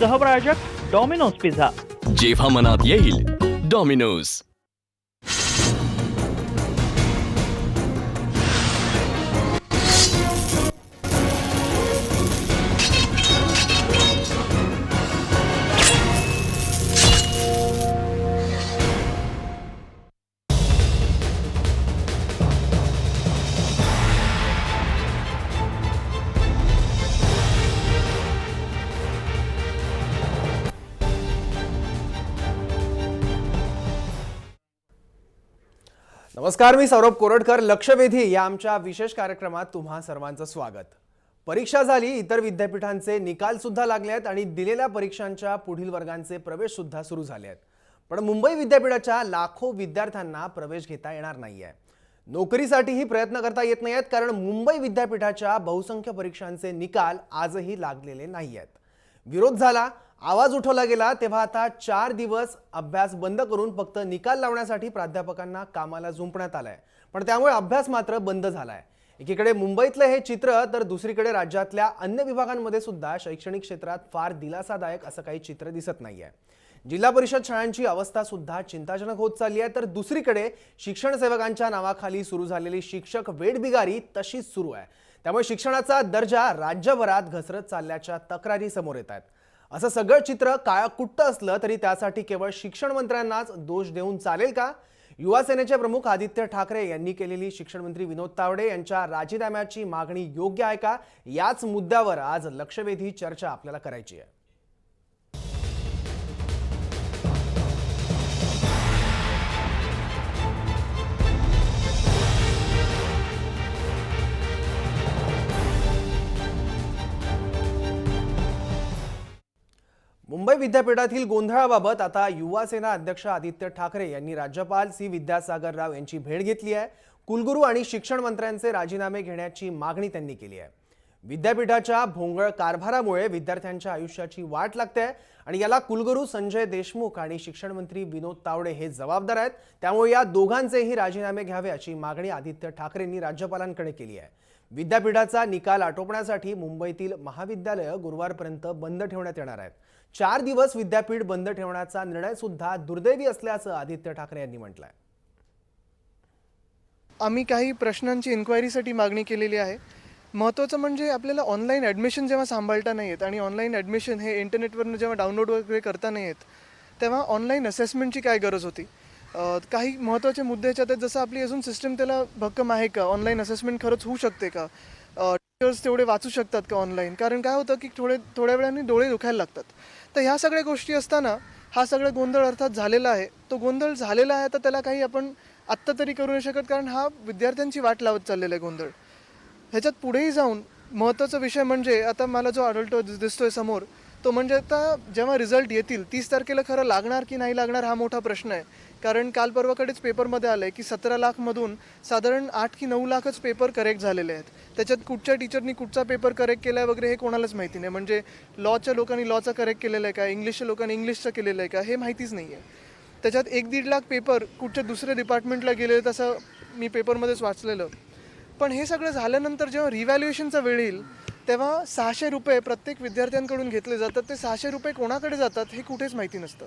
सहप्रायोजक Domino's pizza. जेव्हा मनात येईल डॉमिनोज। नमस्कार, मी सौरभ कोरडकर। लक्षवेधी या आमच्या विशेष कार्यक्रमात तुम्हा सर्वांचं स्वागत। परीक्षा झाली, इतर विद्यापीठांचे निकाल सुद्धा लागले आहेत आणि दिलेल्या परीक्षांच्या पुढील वर्गांचे प्रवेश सुद्धा सुरू झाले आहेत। पण मुंबई विद्यापीठाच्या लाखो विद्यार्थ्यांना प्रवेश घेता येणार नाहीये। नोकरीसाठीही प्रयत्न करता येत नाहीयेत, कारण मुंबई विद्यापीठाच्या बहुसंख्य परीक्षांचे निकाल आजही लागलेले नाहीयेत। विरोध झाला, आवाज उठवला गेला, तेव्हा आता 4 दिवस अभ्यास बंद करून फक्त निकाल लावण्यासाठी प्राध्यापकांना कामाला जुंपण्यात आलंय। पण त्यामुळे अभ्यास मात्र बंद झालाय। एकीकडे मुंबईतलं हे चित्र, तर दुसरीकडे राज्यातल्या अन्य विभागांमध्ये सुद्धा शैक्षणिक क्षेत्रात फार दिलासादायक असं काही चित्र दिसत नाहीये। जिल्हा परिषद शाळांची अवस्था सुद्धा चिंताजनक होत चालली आहे, तर दुसरीकडे शिक्षण सेवकांच्या नावाखाली सुरू झालेली शिक्षक वेठबिगारी तशीच सुरू आहे। त्यामुळे शिक्षणाचा दर्जा राज्यभरात घसरत चालल्याच्या तक्रारी समोर येत आहेत। असं सगळं चित्र काळाकुट्ट असलं तरी त्यासाठी केवळ शिक्षण मंत्र्यांनाच दोष देऊन चालेल का? युवा सेनेचे प्रमुख आदित्य ठाकरे यांनी केलेली शिक्षण मंत्री विनोद तावडे यांच्या राजीनाम्याची मागणी योग्य आहे का, याच मुद्द्यावर आज लक्षवेधी चर्चा आपल्याला करायची आहे। मुंबई विद्यापीठातील गोंधळाबाबत आता युवा सेना अध्यक्ष आदित्य ठाकरे यांनी राज्यपाल सी विद्यासागर राव यांची भेट घेतली आहे। कुलगुरू आणि शिक्षण मंत्र्यांचे राजीनामे घेण्याची मागणी त्यांनी केली आहे। विद्यापीठाच्या भोंगळ कारभारामुळे विद्यार्थ्यांच्या आयुष्याची वाट लागते आणि याला कुलगुरू संजय देशमुख आणि शिक्षण मंत्री विनोद तावडे हे जबाबदार आहेत। त्यामुळे या दोघांचेही राजीनामे घ्यावे अशी मागणी आदित्य ठाकरेंनी राज्यपालांकडे केली आहे। विद्यापीठाचा निकाल आटोपण्यासाठी मुंबईतील महाविद्यालय गुरुवारपर्यंत बंद ठेवण्यात येणार आहेत। 4 दिवस विद्यापीठ बंद ठेवण्याचा निर्णय सुद्धा दुर्दैवी असल्याचं आदित्य ठाकरे यांनी म्हटलंय। आम्ही काही प्रश्नांची इन्क्वायरीसाठी मागणी केलेली आहे। महत्त्वाचं म्हणजे आपल्याला ऑनलाईन ॲडमिशन जेव्हा सांभाळता नाही येत आणि ऑनलाईन ॲडमिशन हे इंटरनेटवरून जेव्हा डाउनलोड वगैरे करता नाही येत, तेव्हा ऑनलाईन असेसमेंटची काय गरज होती। काही महत्त्वाचे मुद्दे याच्यात आहेत, जसं आपली अजून सिस्टम त्याला भक्कम आहे का, ऑनलाईन असेसमेंट खरंच होऊ शकते का, टीचर्स तेवढे वाचू शकतात का ऑनलाईन, कारण काय होतं की थोड्या वेळाने डोळे दुखायला लागतात। तर ह्या सगळ्या गोष्टी असताना हा सगळा गोंधळ अर्थात झालेला आहे। तो गोंधळ झालेला आहे, तर त्याला काही आपण आत्ता तरी करू नाही शकत, कारण हा विद्यार्थ्यांची वाट लावत चाललेला आहे गोंधळ। ह्याच्यात पुढेही जाऊन महत्त्वाचा विषय म्हणजे आता मला जो आढळतो दिसतोय समोर, तो म्हणजे आता जेव्हा रिझल्ट येतील 30 तारखेला खरं लागणार की नाही लागणार हा मोठा प्रश्न आहे। कारण काल परवाकडेच पेपरमध्ये आलं आहे की 17 लाखमधून साधारण 8 की 9 लाखच पेपर करेक्ट झालेले आहेत। त्याच्यात कुठच्या टीचरनी कुठचा पेपर करेक्ट केला आहे वगैरे हे कोणालाच माहिती नाही। म्हणजे लॉच्या लोकांनी लॉचा करेक्ट केलेला आहे का, इंग्लिशच्या लोकांनी इंग्लिशचं केलेलं आहे का, हे माहितीच नाही आहे। त्याच्यात 1-1.5 लाख पेपर कुठच्या दुसऱ्या डिपार्टमेंटला गेले, तसं मी पेपरमध्येच वाचलेलं। पण हे सगळं झाल्यानंतर जेव्हा रिव्हॅल्युएशनचा वेळ येईल, तेव्हा 600 रुपये प्रत्येक विद्यार्थ्यांकडून घेतले जातात। ते 600 रुपये कोणाकडे जातात हे कुठेच माहिती नसतं।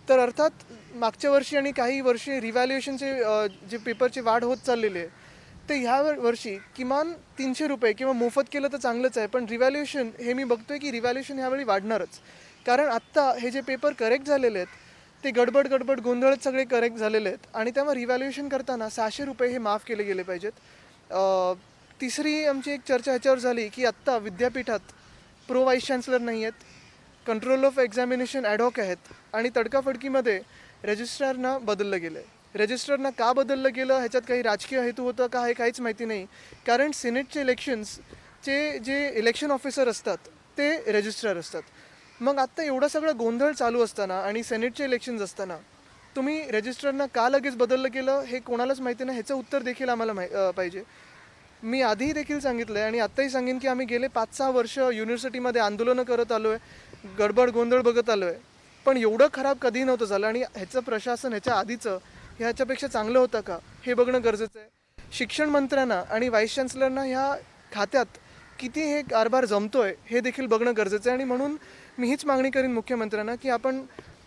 तर अर्थात मागच्या वर्षी आणि काही वर्षी रिव्हॅल्युएशनचे जे पेपरची वाढ होत चाललेली आहे, ते ह्या वर्षी किमान 300 रुपये किंवा मोफत केलं तर चांगलंच आहे। पण रिव्हॅल्युएशन हे मी बघतोय की रिव्हॅल्युएशन ह्यावेळी वाढणारच, कारण आत्ता हे जे पेपर करेक्ट झालेले आहेत ते गडबड गोंधळच सगळे करेक्ट झालेले आहेत आणि त्यामुळे रिव्हॅल्युएशन करताना 600 रुपये हे माफ केले गेले पाहिजेत। तिसरी आमची एक चर्चा ह्याच्यावर झाली की आत्ता विद्यापीठात प्रो व्हाईस चान्सलर नाही आहेत, कंट्रोल ऑफ एक्झामिनेशन ॲडहॉक आहेत आणि तडकाफडकीमध्ये रजिस्ट्रारना बदललं गेलं आहे। रजिस्ट्रारना का बदललं गेलं ह्याच्यात काही राजकीय हेतू होतं का हे काहीच माहिती नाही, कारण सिनेटचे इलेक्शन्सचे जे इलेक्शन ऑफिसर असतात ते रजिस्ट्रार असतात। मग आत्ता एवढा सगळा गोंधळ चालू असताना आणि सेनेटचे इलेक्शन्स असताना तुम्ही रजिस्ट्रारना का लगेच बदललं गेलं हे कोणालाच माहिती नाही, ह्याचं उत्तर देखील आम्हाला पाहिजे। मी आधीही देखील सांगितलं आहे आणि आत्ताही सांगेन की आम्ही गेले 5-6 वर्ष युनिव्हर्सिटीमध्ये आंदोलनं करत आलो आहे, गडबड गोंधळ बघत आलो आहे, पण एवढं खराब कधीही नव्हतं झालं। आणि ह्याचं प्रशासन ह्याच्या आधीचं ह्याच्यापेक्षा चांगलं होतं का हे बघणं गरजेचं आहे। शिक्षण मंत्र्यांना आणि व्हाईस चान्सलरना ह्या खात्यात किती हे कारभार जमतोय हे देखील बघणं गरजेचं आहे। आणि म्हणून मी हीच मागणी करीन मुख्यमंत्र्यांना की आपण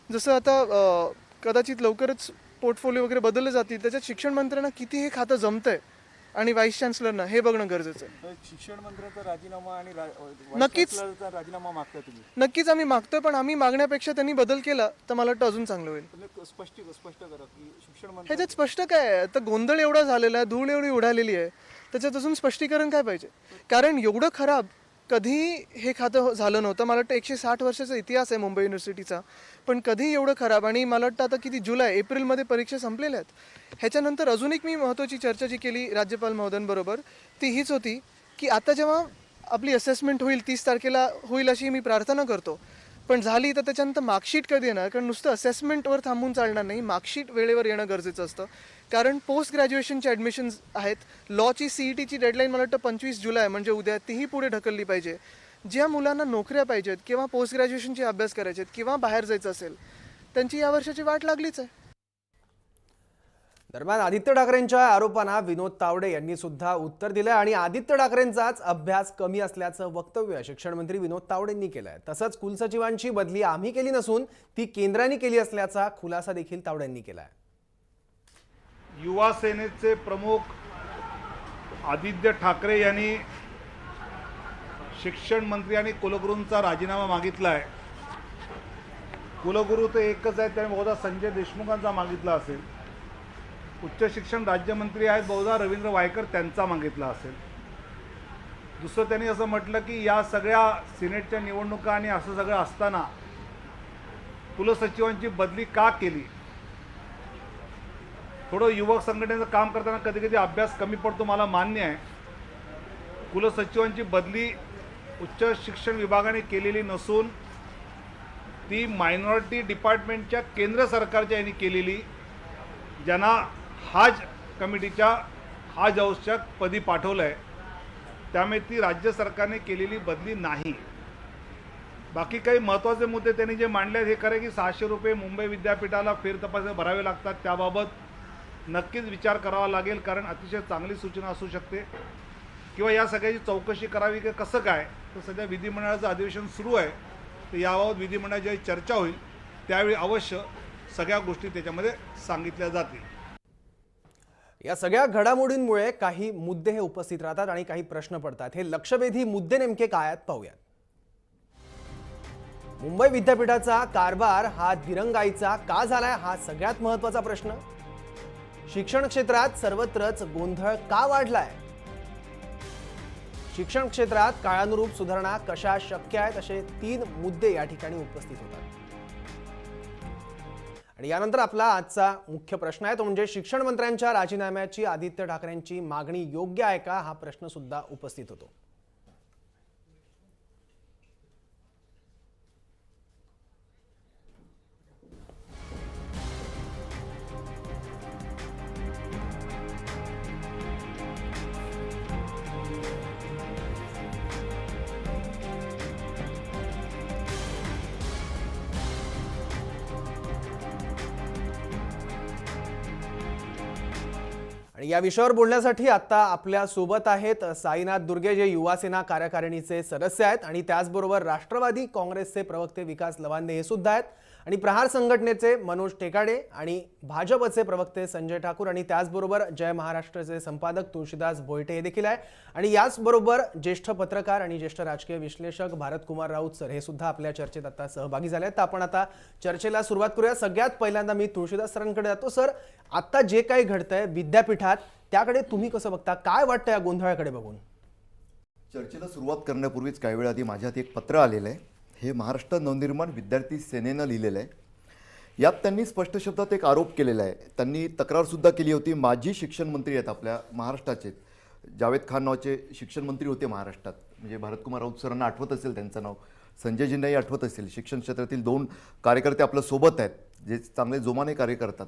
जसं आता कदाचित लवकरच पोर्टफोलिओ वगैरे बदलले जातील, त्याच्यात शिक्षण मंत्र्यांना किती हे खातं जमतंय आणि व्हाईस चान्सलरना हे बघणं गरजेचं आहे. शिक्षण मंत्र्याचा राजीनामा आणि नक्कीच. चान्सलरचा राजीनामा मागताय तुम्ही, नक्कीच आम्ही मागतोय, पण आम्ही मागण्यापेक्षा त्यांनी बदल केला तर मला वाटतं अजून चांगलं होईल. तुम्ही स्पष्ट करा की शिक्षण मंत्री ह्याच्यात स्पष्ट काय आहे? आता गोंधळ एवढा झालेला आहे, धूळ एवढी उडालेली आहे, त्याच्यात अजून स्पष्टीकरण काय पाहिजे? कारण एवढं खराब कधी हे खातं झालं नव्हतं. मला वाटतं 160 वर्षाचा इतिहास आहे मुंबई युनिव्हर्सिटीचा, पण कधी एवढं खराब. आणि मला वाटतं आता किती एप्रिलमध्ये परीक्षा संपलेल्या आहेत. ह्याच्यानंतर अजून एक मी महत्त्वाची चर्चा जी केली राज्यपाल महोदयांबरोबर ती हीच होती की आता जेव्हा आपली असेसमेंट होईल 30 तारखेला होईल अशी मी प्रार्थना करतो, पण झाली तर त्याच्यानंतर मार्कशीट कधी येणार? कारण नुसतं असेसमेंटवर थांबून चालणार नाही, मार्कशीट वेळेवर येणं गरजेचं असतं. कारण पोस्ट ग्रॅज्युएशनचे ॲडमिशन्स आहेत. लॉची CETची डेडलाईन मला वाटतं 25 जुलै म्हणजे उद्या, तीही पुढे ढकलली पाहिजे. ज्या मुलांना नोकऱ्या पाहिजेत किंवा पोस्ट ग्रॅज्युएशनचे अभ्यास करायचे आहेत किंवा बाहेर जायचं असेल त्यांची या वर्षाची वाट लागलीच आहे. दरम्यान आदित्य ठाकरेंच्या आरोपांना विनोद तावडे यांनी सुद्धा उत्तर दिलं आणि आदित्य ठाकरेंचाच अभ्यास कमी असल्याचं वक्तव्य शिक्षण मंत्री विनोद तावडेंनी केलंय. तसंच कुलसचिवांची बदली आम्ही केली नसून ती केंद्राने केली असल्याचा खुलासा देखील तावडेंनी केलाय. युवा सेनेचे प्रमुख आदित्य ठाकरे यांनी शिक्षण मंत्री आणि कुलगुरूंचा राजीनामा मागितला आहे. कुलगुरू तर एकच आहे, त्याने बहुधा संजय देशमुखांचा मागितला असेल. उच्च शिक्षण राज्यमंत्री आहेत, बहुधा रवींद्र वायकर त्यांचा मागितला असेल. दुसरं त्यांनी असं म्हटलं की या सगळ्या सिनेटच्या निवडणुका आणि असं सगळं असताना कुलसचिवांची बदली का केली? थोडं युवक संघटनेचं काम करताना कधी कधी अभ्यास कमी पडतो, मला मान्य आहे. कुलसचिवांची बदली उच्च शिक्षण विभागाने केलेली नसून ती मायनॉरिटी डिपार्टमेंटच्या केंद्र सरकारच्या यांनी केलेली, ज्यांना हाज कमिटीच्या हाज हाऊसच्या पदी पाठवलं आहे. त्यामुळे ती राज्य सरकारने केलेली बदली नाही. बाकी काही महत्त्वाचे मुद्दे त्यांनी जे मांडले आहेत हे खरं की 600 रुपये मुंबई विद्यापीठाला फेरतपासणी भरावे लागतात, त्याबाबत नक्कीच विचार करावा लागेल. कारण अतिशय चांगली सूचना असू शकते किंवा या सगळ्याची चौकशी करावी की कसं काय. तर सध्या विधिमंडळाचं अधिवेशन सुरू आहे, तर याबाबत विधिमंडळात जेव्हा चर्चा होईल त्यावेळी अवश्य सगळ्या गोष्टी त्याच्यामध्ये सांगितल्या जातील. या सगळ्या घडामोडींमुळे काही मुद्दे हे उपस्थित राहतात आणि काही प्रश्न पडतात. हे लक्षवेधी मुद्दे नेमके काय आहेत पाहूयात. मुंबई विद्यापीठाचा कारभार हा दिरंगाईचा का झालाय हा सगळ्यात महत्त्वाचा प्रश्न. शिक्षण क्षेत्रात सर्वत्रच गोंधळ का वाढलाय? शिक्षण क्षेत्रात काळानुरूप सुधारणा कशा शक्य आहेत असे 3 मुद्दे या ठिकाणी उपस्थित होतात. आणि यानंतर आपला आजचा मुख्य प्रश्न आहे तो म्हणजे शिक्षण मंत्र्यांच्या राजीनाम्याची आदित्य ठाकरेंची मागणी योग्य आहे का हा प्रश्न सुद्धा उपस्थित होतो. आणि या विषयावर बोलण्यासाठी आता आपल्या सोबत आहेत साईनाथ दुर्गे, जे युवा सेना कार्यकारिणीचे सदस्य आहेत आणि त्याचबरोबर राष्ट्रवादी काँग्रेसचे प्रवक्ते विकास लवांदे हे सुद्धा आहेत आणि प्रहार संघटनेचे मनोज टेकाडे आणि भाजपचे प्रवक्ते संजय ठाकूर आणि त्याचबरोबर जय महाराष्ट्रचे संपादक तुळशीदास भोयटे हे देखील आहे. आणि याचबरोबर ज्येष्ठ पत्रकार आणि ज्येष्ठ राजकीय विश्लेषक भारत कुमार राऊत सर हे सुद्धा आपल्या चर्चेत आता सहभागी झाले आहेत. तर आपण आता चर्चेला सुरुवात करूया. सगळ्यात पहिल्यांदा मी तुळशीदास सरांकडे जातो. सर, आता जे काही घडतंय विद्यापीठात त्याकडे तुम्ही कसं बघता? काय वाटतं या गोंधळाकडे बघून? चर्चेला सुरुवात करण्यापूर्वीच काही वेळ आधी माझ्यात एक पत्र आलेलं आहे. हे महाराष्ट्र नवनिर्माण विद्यार्थी सेनेनं लिहिलेलं आहे. यात त्यांनी स्पष्ट शब्दात एक आरोप केलेला आहे. त्यांनी तक्रारसुद्धा केली होती. माजी शिक्षण मंत्री आहेत आपल्या महाराष्ट्राचे, जावेद खान नावाचे शिक्षण मंत्री होते महाराष्ट्रात. म्हणजे भारत कुमार राऊत सरांना आठवत असेल त्यांचं नाव, संजयजींनाही आठवत असेल. शिक्षण क्षेत्रातील 2 कार्यकर्ते आपल्या सोबत आहेत जे चांगले जोमाने कार्य करतात.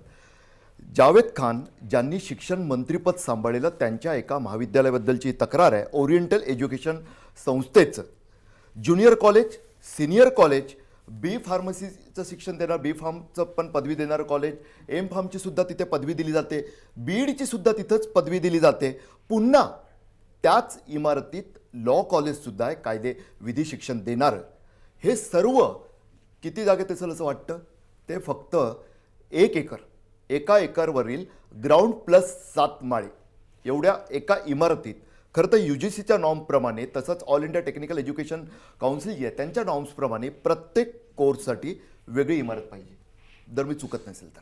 जावेद खान ज्यांनी शिक्षण मंत्रीपद सांभाळलेलं त्यांच्या एका महाविद्यालयाबद्दलची तक्रार आहे. ओरिएंटल एज्युकेशन संस्थेचं ज्युनियर कॉलेज, सिनियर कॉलेज, बी फार्मसीचं शिक्षण देणार, बी फार्मचं पण पदवी देणारं कॉलेज, एम फार्मची सुद्धा तिथे पदवी दिली जाते, बीईडची सुद्धा तिथंच पदवी दिली जाते. पुन्हा त्याच इमारतीत लॉ कॉलेजसुद्धा आहे, कायदे विधी शिक्षण देणारं. हे सर्व किती जागेत असेल असं वाटतं? ते फक्त 1 एकर, एका एकरवरील ग्राउंड प्लस 7 माळे एवढ्या एका इमारतीत. खरं तर UGCच्या नॉर्मप्रमाणे तसंच all India technical education council जी आहे त्यांच्या नॉर्म्सप्रमाणे प्रत्येक कोर्ससाठी वेगळी इमारत पाहिजे, जर मी चुकत नसेल तर.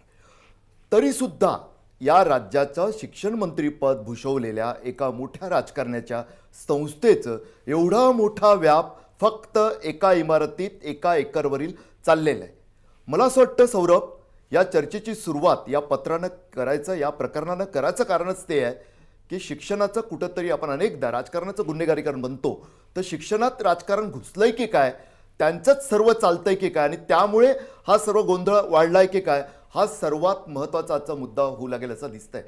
तरीसुद्धा या राज्याचं शिक्षण मंत्रीपद भूषवलेल्या एका मोठ्या राजकारण्याच्या संस्थेचं एवढा मोठा व्याप फक्त एका इमारतीत एका एकरवरील चाललेलं आहे. मला असं वाटतं सौरभ, या चर्चेची सुरुवात या पत्रानं करायचं, या प्रकरणानं करायचं कारणच ते आहे की शिक्षणाचं कुठंतरी आपण अनेकदा राजकारणाचं गुन्हेगारीकरण बनतो, तर शिक्षणात राजकारण घुसलंय की काय, त्यांचंच सर्व चालतंय की काय आणि त्यामुळे हा सर्व गोंधळ वाढलाय की काय, हा सर्वात महत्त्वाचा आजचा मुद्दा होऊ लागेल असं दिसतंय.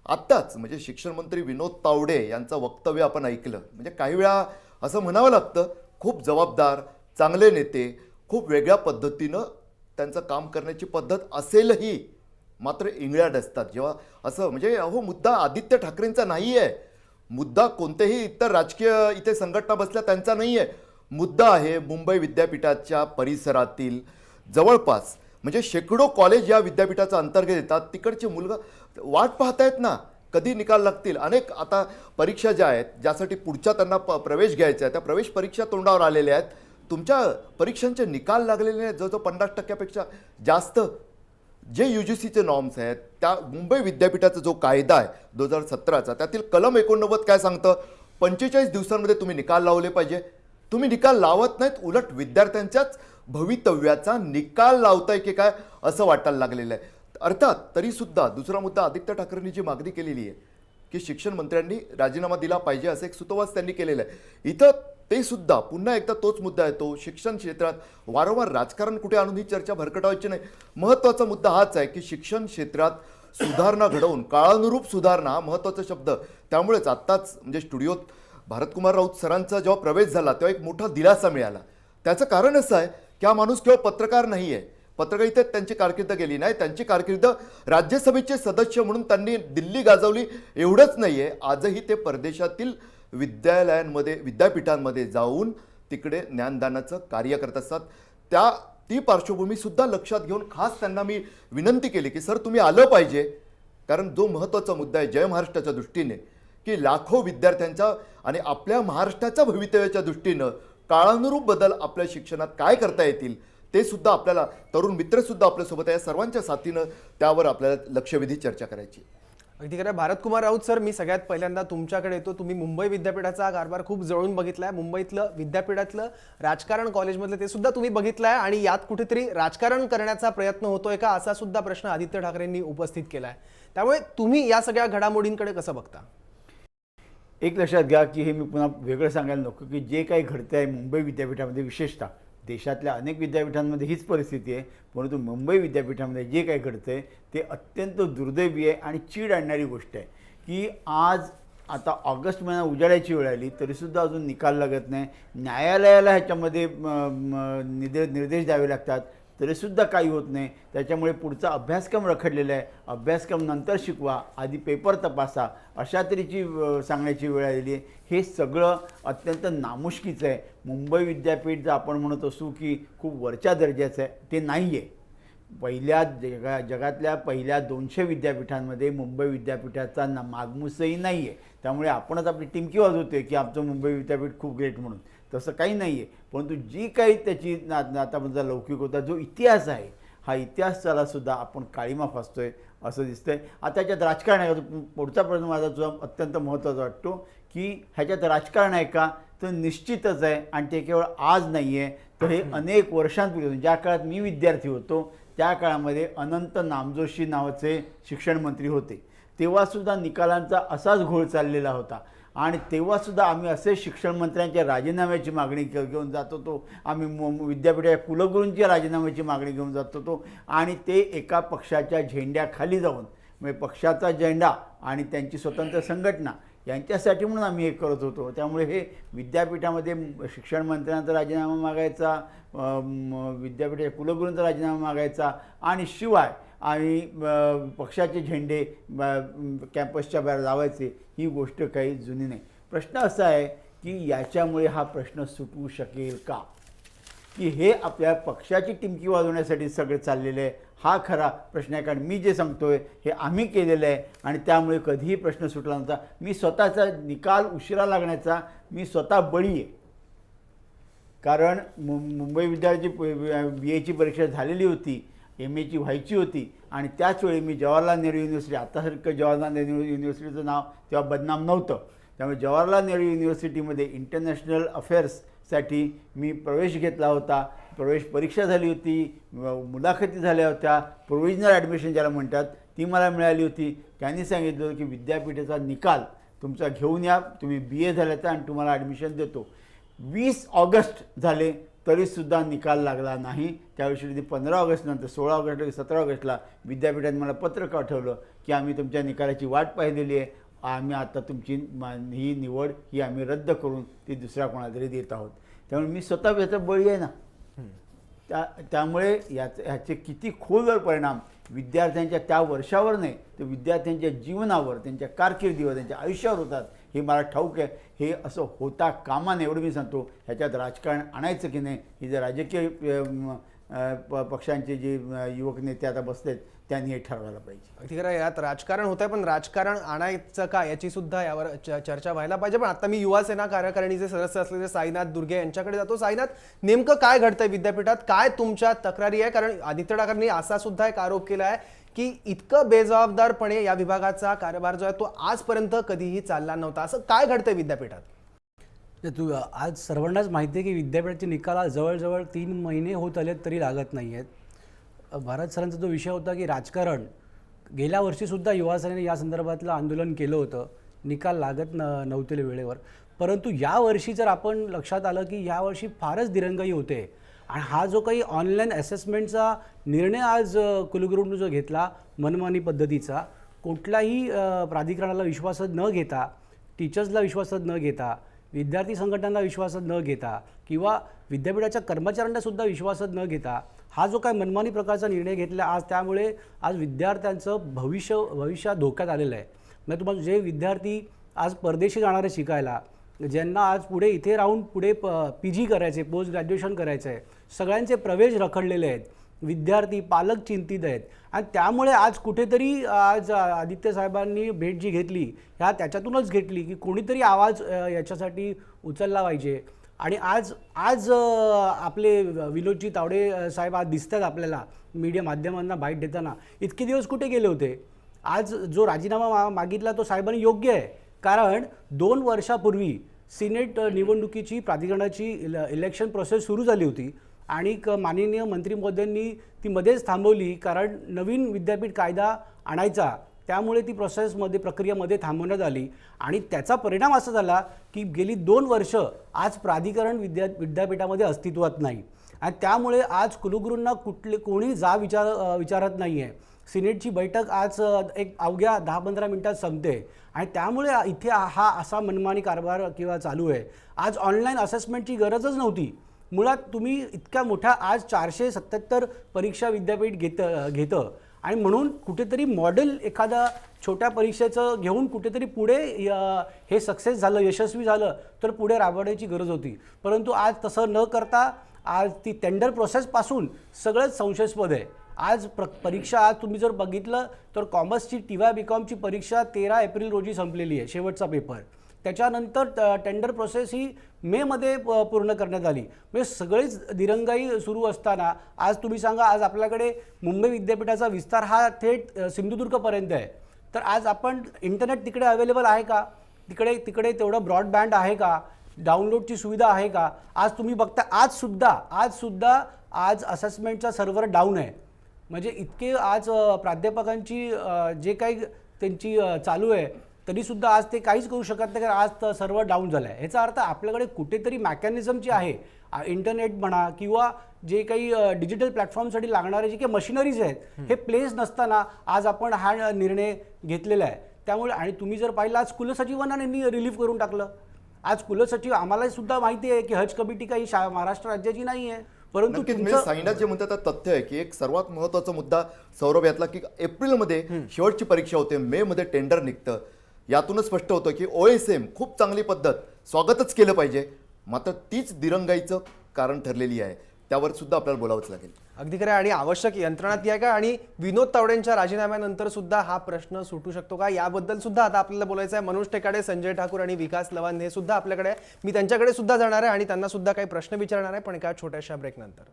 आत्ताच म्हणजे शिक्षण मंत्री विनोद तावडे यांचं वक्तव्य आपण ऐकलं. म्हणजे काही वेळा असं म्हणावं लागतं, खूप जबाबदार, चांगले नेते, खूप वेगळ्या पद्धतीनं त्यांचं काम करण्याची पद्धत असेलही, मात्र इंगळ्यात असतात. जेव्हा असं म्हणजे मुद्दा आदित्य ठाकरेंचा नाही आहे, मुद्दा कोणतेही इतर राजकीय इथे संघटना बसल्या त्यांचा नाही आहे. मुद्दा आहे मुंबई विद्यापीठाच्या परिसरातील जवळपास म्हणजे शेकडो कॉलेज या विद्यापीठाचा अंतर्गत येतात. तिकडचे मुलगा वाट पाहतायत ना कधी निकाल लागतील. अनेक आता परीक्षा ज्या आहेत, ज्यासाठी पुढच्या त्यांना प्रवेश घ्यायचा आहे, त्या प्रवेश परीक्षा तोंडावर आलेल्या आहेत. तुमच्या परीक्षांचे निकाल लागलेले आहेत जवळजवळ 50% जास्त. जे UGCचे नॉर्म्स आहेत, त्या मुंबई विद्यापीठाचा जो कायदा आहे 2017चा, त्यातील कलम 89 काय सांगतं, 45 दिवसांमध्ये तुम्ही निकाल लावले पाहिजे. तुम्ही निकाल लावत नाहीत, उलट विद्यार्थ्यांच्याच भवितव्याचा निकाल लावताय की काय असं वाटायला लागलेलं आहे. अर्थात तरीसुद्धा दुसरा मुद्दा, आदित्य ठाकरेंनी जी मागणी केलेली आहे की शिक्षण मंत्र्यांनी राजीनामा दिला पाहिजे, असं एक सुतोवाच त्यांनी केलेलं आहे. इथं ते सुद्धा पुन्हा एकदा तोच मुद्दा येतो, शिक्षण क्षेत्रात वारंवार राजकारण कुठे आणून ही चर्चा भरकटवायची नाही. महत्त्वाचा मुद्दा हाच आहे की शिक्षण क्षेत्रात सुधारणा घडवून, काळानुरूप सुधारणा हा महत्त्वाचा शब्द. त्यामुळेच आत्ताच म्हणजे स्टुडिओत भारतकुमार राऊत सरांचा जेव्हा प्रवेश झाला तेव्हा एक मोठा दिलासा मिळाला. त्याचं कारण असं आहे की हा माणूस केवळ पत्रकार नाही आहे, पत्रकारितेत त्यांची कारकीर्द गेली नाही, त्यांची कारकीर्द राज्यसभेचे सदस्य म्हणून त्यांनी दिल्ली गाजवली एवढंच नाही आहे, आजही ते परदेशातील विद्यालयांमध्ये, विद्यापीठांमध्ये जाऊन तिकडे ज्ञानदानाचं कार्य करत असतात. ती पार्श्वभूमीसुद्धा लक्षात घेऊन खास त्यांना मी विनंती केली की सर तुम्ही आलं पाहिजे, कारण जो महत्त्वाचा मुद्दा आहे जय महाराष्ट्राच्या दृष्टीने की लाखो विद्यार्थ्यांच्या आणि आपल्या महाराष्ट्राच्या भवितव्याच्या दृष्टीनं काळानुरूप बदल आपल्या शिक्षणात काय करता येतील ते सुद्धा आपल्याला, तरुण मित्रसुद्धा आपल्यासोबत आहे, सर्वांच्या साथीनं त्यावर आपल्याला लक्षवेधी चर्चा करायची. अगदी खरं. भारतकुमार राऊत सर, मी सगळ्यात पहिल्यांदा तुमच्याकडे येतो. तुम्ही मुंबई विद्यापीठाचा कारभार खूप जवळून बघितला आहे. मुंबईतलं विद्यापीठातलं राजकारण, कॉलेजमधलं ते सुद्धा तुम्ही बघितलं आहे आणि यात कुठेतरी राजकारण करण्याचा प्रयत्न होतोय का असा सुद्धा प्रश्न आदित्य ठाकरेंनी उपस्थित केला आहे. त्यामुळे तुम्ही या सगळ्या घडामोडींकडे कसं बघता? एक लक्षात घ्या की हे मी पुन्हा वेगळं सांगायला नको की जे काही घडतं आहे मुंबई विद्यापीठामध्ये, विशेषतः देशातल्या अनेक विद्यापीठांमध्ये हीच परिस्थिती आहे, परंतु मुंबई विद्यापीठामध्ये जे काही घडतं आहे ते अत्यंत दुर्दैवी आहे आणि चीड आणणारी गोष्ट आहे की आज आता ऑगस्ट महिना उजाडायची वेळ आली तरीसुद्धा अजून निकाल लागत नाही. न्यायालयाला ह्याच्यामध्ये निर्देश द्यावे लागतात तरीसुद्धा काही होत नाही. त्याच्यामुळे पुढचा अभ्यासक्रम रखडलेला आहे. अभ्यासक्रम नंतर शिकवा, आधी पेपर तपासा, अशा तऱ्हेची सांगण्याची वेळ आलेली आहे. हे सगळं अत्यंत नामुष्कीचं आहे. मुंबई विद्यापीठ जर आपण म्हणत असू की खूप वरच्या दर्जाचं आहे, ते नाही आहे. जगातल्या पहिल्या 200 विद्यापीठांमध्ये मुंबई विद्यापीठाचा मागमूसही नाही आहे. त्यामुळे आपणच आपली टिमकी वाजवते की आमचं मुंबई विद्यापीठ खूप ग्रेट म्हणून. तसं काही नाही आहे. परंतु जी काही त्याची आतापर्यंतचा लौकिक होता जो इतिहास आहे, हा इतिहासालासुद्धा आपण काळीमा फासतोय असं दिसतंय. आता ह्याच्यात राजकारण आहे, पुढचा प्रश्न माझा जो अत्यंत महत्त्वाचा वाटतो की ह्याच्यात राजकारण आहे का, तर निश्चितच आहे. आणि ते केवळ आज नाही आहे, तर हे अनेक वर्षांपूर्वी, ज्या काळात मी विद्यार्थी होतो त्या काळामध्ये अनंत नामजोशी नावाचे शिक्षण मंत्री होते. तेव्हासुद्धा निकालांचा असाच घोळ चाललेला होता आणि तेव्हासुद्धा आम्ही असे शिक्षण मंत्र्यांच्या राजीनाम्याची मागणी घेऊन जात होतो. आम्ही विद्यापीठाच्या कुलगुरूंच्या राजीनाम्याची मागणी घेऊन जात होतो आणि ते एका पक्षाच्या झेंड्याखाली जाऊन, म्हणजे पक्षाचा झेंडा आणि त्यांची स्वतंत्र संघटना यांच्यासाठी म्हणून आम्ही हे करत होतो. त्यामुळे हे विद्यापीठामध्ये शिक्षण मंत्र्यांचा राजीनामा मागायचा, विद्यापीठाच्या कुलगुरूंचा राजीनामा मागायचा आणि शिवाय आणि पक्षाचे झेंडे कॅम्पसच्या बाहेर लावायचे, ही गोष्ट काही जुनी नाही. प्रश्न असा आहे की याच्यामुळे हा प्रश्न सुटू शकेल का? की हे आपल्या पक्षाची टिमकी वाजवण्यासाठी सगळं चाललेलं आहे, हा खरा प्रश्न आहे. कारण मी जे सांगतोय हे आम्ही केलेलं आहे आणि त्यामुळे कधीही प्रश्न सुटला नव्हता. मी स्वतःचा निकाल उशिरा लागण्याचा मी स्वतः बळी आहे. कारण मुंबई विद्यापीठाची BAची परीक्षा झालेली होती, MAची व्हायची होती आणि त्याचवेळी मी जवाहरलाल नेहरू युनिव्हर्सिटी, आतासारखं जवाहरलाल नेहरू युनिव्हर्सिटीचं नाव तेव्हा बदनाम नव्हतं, त्यामुळे जवाहरलाल नेहरू युनिव्हर्सिटीमध्ये इंटरनॅशनल अफेअर्ससाठी मी प्रवेश घेतला होता. प्रवेश परीक्षा झाली होती, मुलाखती झाल्या होत्या, प्रोव्हिजनल ॲडमिशन ज्याला म्हणतात ती मला मिळाली होती. त्यांनी सांगितलं होतं की विद्यापीठाचा निकाल तुमचा घेऊन या, तुम्ही BA झाल्याचा आणि तुम्हाला ॲडमिशन देतो. 20 ऑगस्ट झाले तरीसुद्धा निकाल लागला नाही. त्यावेळी 15 ऑगस्टनंतर 16 ऑगस्ट 17 ऑगस्टला विद्यापीठाने मला पत्र पाठवलं की आम्ही तुमच्या निकालाची वाट पाहिलेली आहे, आम्ही आता तुमची ही निवड ही आम्ही रद्द करून ती दुसऱ्या कोणाला तरी देत आहोत. त्यामुळे मी स्वतः याचा बळी आहे ना. त्यामुळे ह्याचे किती खोलवर परिणाम विद्यार्थ्यांच्या त्या वर्षावर नाही तर विद्यार्थ्यांच्या जीवनावर, त्यांच्या कारकिर्दीवर, त्यांच्या आयुष्यावर होतात हे मला ठाऊक आहे. हे असं होता कामा नये एवढं मी सांगतो. ह्याच्यात राजकारण आणायचं की नाही हे जे राजकीय पक्षांचे जे युवक नेते आता बसलेत त्यांनी हे ठरवायला पाहिजे. अगदी खरं, यात राजकारण होत आहे पण राजकारण आणायचं का याची सुद्धा यावर चर्चा व्हायला पाहिजे. पण आता मी युवा सेना कार्यकारिणीचे सदस्य असलेले साईनाथ दुर्गे यांच्याकडे जातो. साईनाथ, नेमकं काय घडतंय विद्यापीठात, काय तुमच्या तक्रारी आहे? कारण आदित्य ठाकरेंनी असा सुद्धा एक आरोप केला आहे की इतकं बेजबाबदारपणे या विभागाचा कारभार जो आहे तो आजपर्यंत कधीही चालला नव्हता. असं काय घडतंय विद्यापीठात? तू आज सर्वांनाच माहिती आहे की विद्यापीठाचे निकाल जवळजवळ 3 महिने होत आलेत तरी लागत नाही आहेत. भारत सरांचा जो विषय होता की राजकारण, गेल्या वर्षीसुद्धा युवा सेनेने या संदर्भातलं आंदोलन केलं होतं, निकाल लागत नव्हते वेळेवर. परंतु यावर्षी जर आपण लक्षात आलं की यावर्षी फारच दिरंगाई होते आणि हा जो काही ऑनलाईन असेसमेंटचा निर्णय आज कुलगुरूंनी जो घेतला मनमानी पद्धतीचा, कुठलाही प्राधिकरणाला विश्वासात न घेता, टीचर्सला विश्वासात न घेता, विद्यार्थी संघटनांना विश्वासात न घेता किंवा विद्यापीठाच्या कर्मचाऱ्यांनासुद्धा विश्वासात न घेता हा जो काय मनमानी प्रकारचा निर्णय घेतला आज, त्यामुळे आज विद्यार्थ्यांचं भविष्यात धोक्यात आलेलं आहे. म्हणजे तुम्हाला जे विद्यार्थी आज परदेशी जाणारे शिकायला, ज्यांना आज पुढे इथे राहून पुढे PG करायचे, पोस्ट ग्रॅज्युएशन करायचं आहे, सगळ्यांचे प्रवेश रखडलेले आहेत, विद्यार्थी पालक चिंतित आहेत आणि त्यामुळे आज कुठेतरी आज आदित्य साहेबांनी भेट जी घेतली ह्या त्याच्यातूनच घेतली की कोणीतरी आवाज याच्यासाठी उचलला पाहिजे. आणि आज आपले विनोदजी तावडे साहेब आज दिसतात आपल्याला मीडिया माध्यमांना बाईट देताना. इतके दिवस कुठे गेले होते? आज जो राजीनामा मागितला तो साहेबांनी योग्य आहे, कारण 2 वर्षापूर्वी सिनेट निवडणुकीची प्राधिकरणाची इलेक्शन प्रोसेस सुरू झाली होती आणि माननीय मंत्री महोदयांनी ती मध्येच थांबवली कारण नवीन विद्यापीठ कायदा आणायचा, त्यामुळे ती प्रक्रियामध्ये थांबवण्यात आली आणि त्याचा परिणाम असा झाला की गेली 2 वर्ष आज प्राधिकरण विद्यापीठामध्ये अस्तित्वात नाही आणि त्यामुळे आज कुलगुरूंना कोणी विचारत नाही आहे. सिनेटची बैठक आज एक अवघ्या 10-15 मिनिटात संपते आणि त्यामुळे इथे हा असा मनमानी कारभार किंवा चालू आहे. आज ऑनलाईन असेसमेंटची गरजच नव्हती. मुळात तुम्ही इतक्या मोठ्या आज 477 परीक्षा विद्यापीठ घेतं आणि म्हणून कुठेतरी मॉडेल एखादा छोट्या परीक्षेचं घेऊन कुठेतरी पुढे हे सक्सेस झालं, यशस्वी झालं तर पुढे राबवण्याची गरज होती. परंतु आज तसं न करता आज ती टेंडर प्रोसेसपासून सगळंच संशयास्पद आहे. आज परीक्षा आज तुम्ही जर बघितलं तर कॉमर्सची TY BComची परीक्षा 13 एप्रिल रोजी संपलेली आहे, शेवटचा पेपर. त्याच्यानंतर टेंडर प्रोसेस ही मेमध्ये पूर्ण करण्यात आली. म्हणजे सगळीच दिरंगाई सुरू असताना आज तुम्ही सांगा, आज आपल्याकडे मुंबई विद्यापीठाचा विस्तार हा थेट सिंधुदुर्गपर्यंत आहे, तर आज आपण इंटरनेट तिकडे अवेलेबल आहे का? तिकडे तेवढं ब्रॉडबँड आहे का? डाउनलोडची सुविधा आहे का? आज तुम्ही बघता आज असेसमेंटचा सर्व्हर डाऊन आहे. म्हणजे इतके आज प्राध्यापकांची जे काही त्यांची चालू आहे तरीसुद्धा आज ते काहीच करू शकत नाही कारण आज सर्व्हर डाऊन झालं आहे. ह्याचा अर्थ आपल्याकडे कुठेतरी मेकॅनिझम जी आहे, इंटरनेट म्हणा किंवा जे काही डिजिटल प्लॅटफॉर्मसाठी लागणारे जे काही मशिनरीज आहेत हे प्लेस नसताना आज आपण हा निर्णय घेतलेला आहे. त्यामुळे आणि तुम्ही जर पाहिलं आज कुलसचिवांना रिलीफ करून टाकलं. आज कुलसचिव आम्हाला सुद्धा माहिती आहे की हज कमिटी काही महाराष्ट्र राज्याची नाही आहे, परंतु साईनाथ जे म्हणतात तथ्य आहे की एक सर्वात महत्त्वाचा मुद्दा सौरभ यातला की एप्रिलमध्ये शेवटची परीक्षा होते, मेमध्ये टेंडर निघतं. यातूनच स्पष्ट होतं की OSM खूप चांगली पद्धत, स्वागतच केलं पाहिजे, मात्र तीच दिरंगाईचं कारण ठरलेली आहे. त्यावर सुद्धा आपल्याला बोलावंच लागेल. अगदी खरं आहे. आणि आवश्यक यंत्रणा ती आहे का, आणि विनोद तावडेंच्या राजीनाम्यानंतर सुद्धा हा प्रश्न सुटू शकतो का, याबद्दल सुद्धा आता आपल्याला बोलायचं आहे. मनोज टेकाडे, संजय ठाकूर आणि विकास लवान हे सुद्धा आपल्याकडे आहे. मी त्यांच्याकडे सुद्धा जाणार आहे आणि त्यांना सुद्धा काही प्रश्न विचारणार आहे, पण एका छोट्याशा ब्रेकनंतर.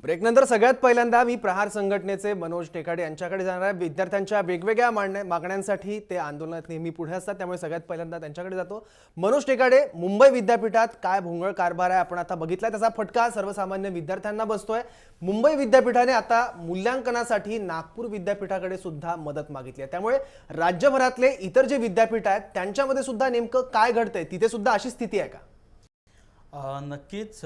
ब्रेकनंतर सगळ्यात पहिल्यांदा मी प्रहार संघटनेचे मनोज टेकाडे यांच्याकडे जाणार आहे. विद्यार्थ्यांच्या वेगवेगळ्या मागण्यांसाठी ते आंदोलनात नेहमी पुढे असतात, त्यामुळे सगळ्यात पहिल्यांदा त्यांच्याकडे जातो. मनोज टेकाडे, मुंबई विद्यापीठात काय भोंगळ कारभार आहे आपण आता बघितलाय, त्याचा फटका सर्वसामान्य विद्यार्थ्यांना बसतोय. मुंबई विद्यापीठाने आता मूल्यांकनासाठी नागपूर विद्यापीठाकडे सुद्धा मदत मागितली आहे. त्यामुळे राज्यभरातले इतर जे विद्यापीठ आहेत त्यांच्यामध्ये सुद्धा नेमकं काय घडतंय, तिथे सुद्धा अशी स्थिती आहे का? नक्कीच.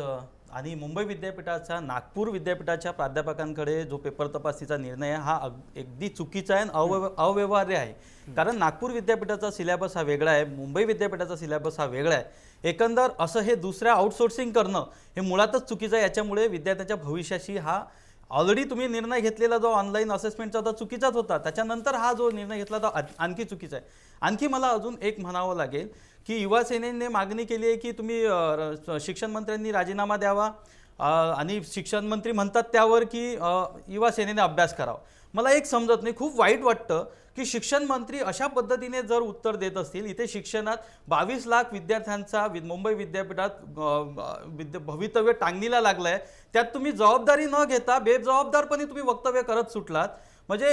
आणि मुंबई विद्यापीठाचा नागपूर विद्यापीठाच्या प्राध्यापकांकडे जो पेपर तपासणीचा निर्णय आहे हा अगदी चुकीचा आहे आणि अव्यवहार्य आहे. कारण नागपूर विद्यापीठाचा सिलेबस हा वेगळा आहे, मुंबई विद्यापीठाचा सिलेबस हा वेगळा आहे. एकंदर असं हे दुसऱ्या आउटसोर्सिंग करणं हे मुळातच चुकीचं आहे. याच्यामुळे विद्यार्थ्याच्या भविष्याशी हा ऑलरेडी तुम्ही निर्णय घेतलेला जो ऑनलाईन असेसमेंटचा होता चुकीचाच होता, त्याच्यानंतर हा जो निर्णय घेतला तो आणखी चुकीचा आहे. आणखी मला अजून एक म्हणावं लागेल की युवा सेनेने मागणी केली आहे की तुम्ही शिक्षण मंत्र्यांनी राजीनामा द्यावा आणि शिक्षण मंत्री म्हणतात त्यावर की युवा सेनेने अभ्यास करावा. मला एक समजत नाही, खूप वाईट वाटतं की शिक्षण मंत्री अशा पद्धतीने जर उत्तर देत असतील. इथे शिक्षणात 22 लाख विद्यार्थ्यांचा मुंबई विद्यापीठात भवितव्य टांगणीला लागलं आहे, त्यात तुम्ही जबाबदारी न घेता बेजबाबदारपणे तुम्ही वक्तव्य करत सुटलात. म्हणजे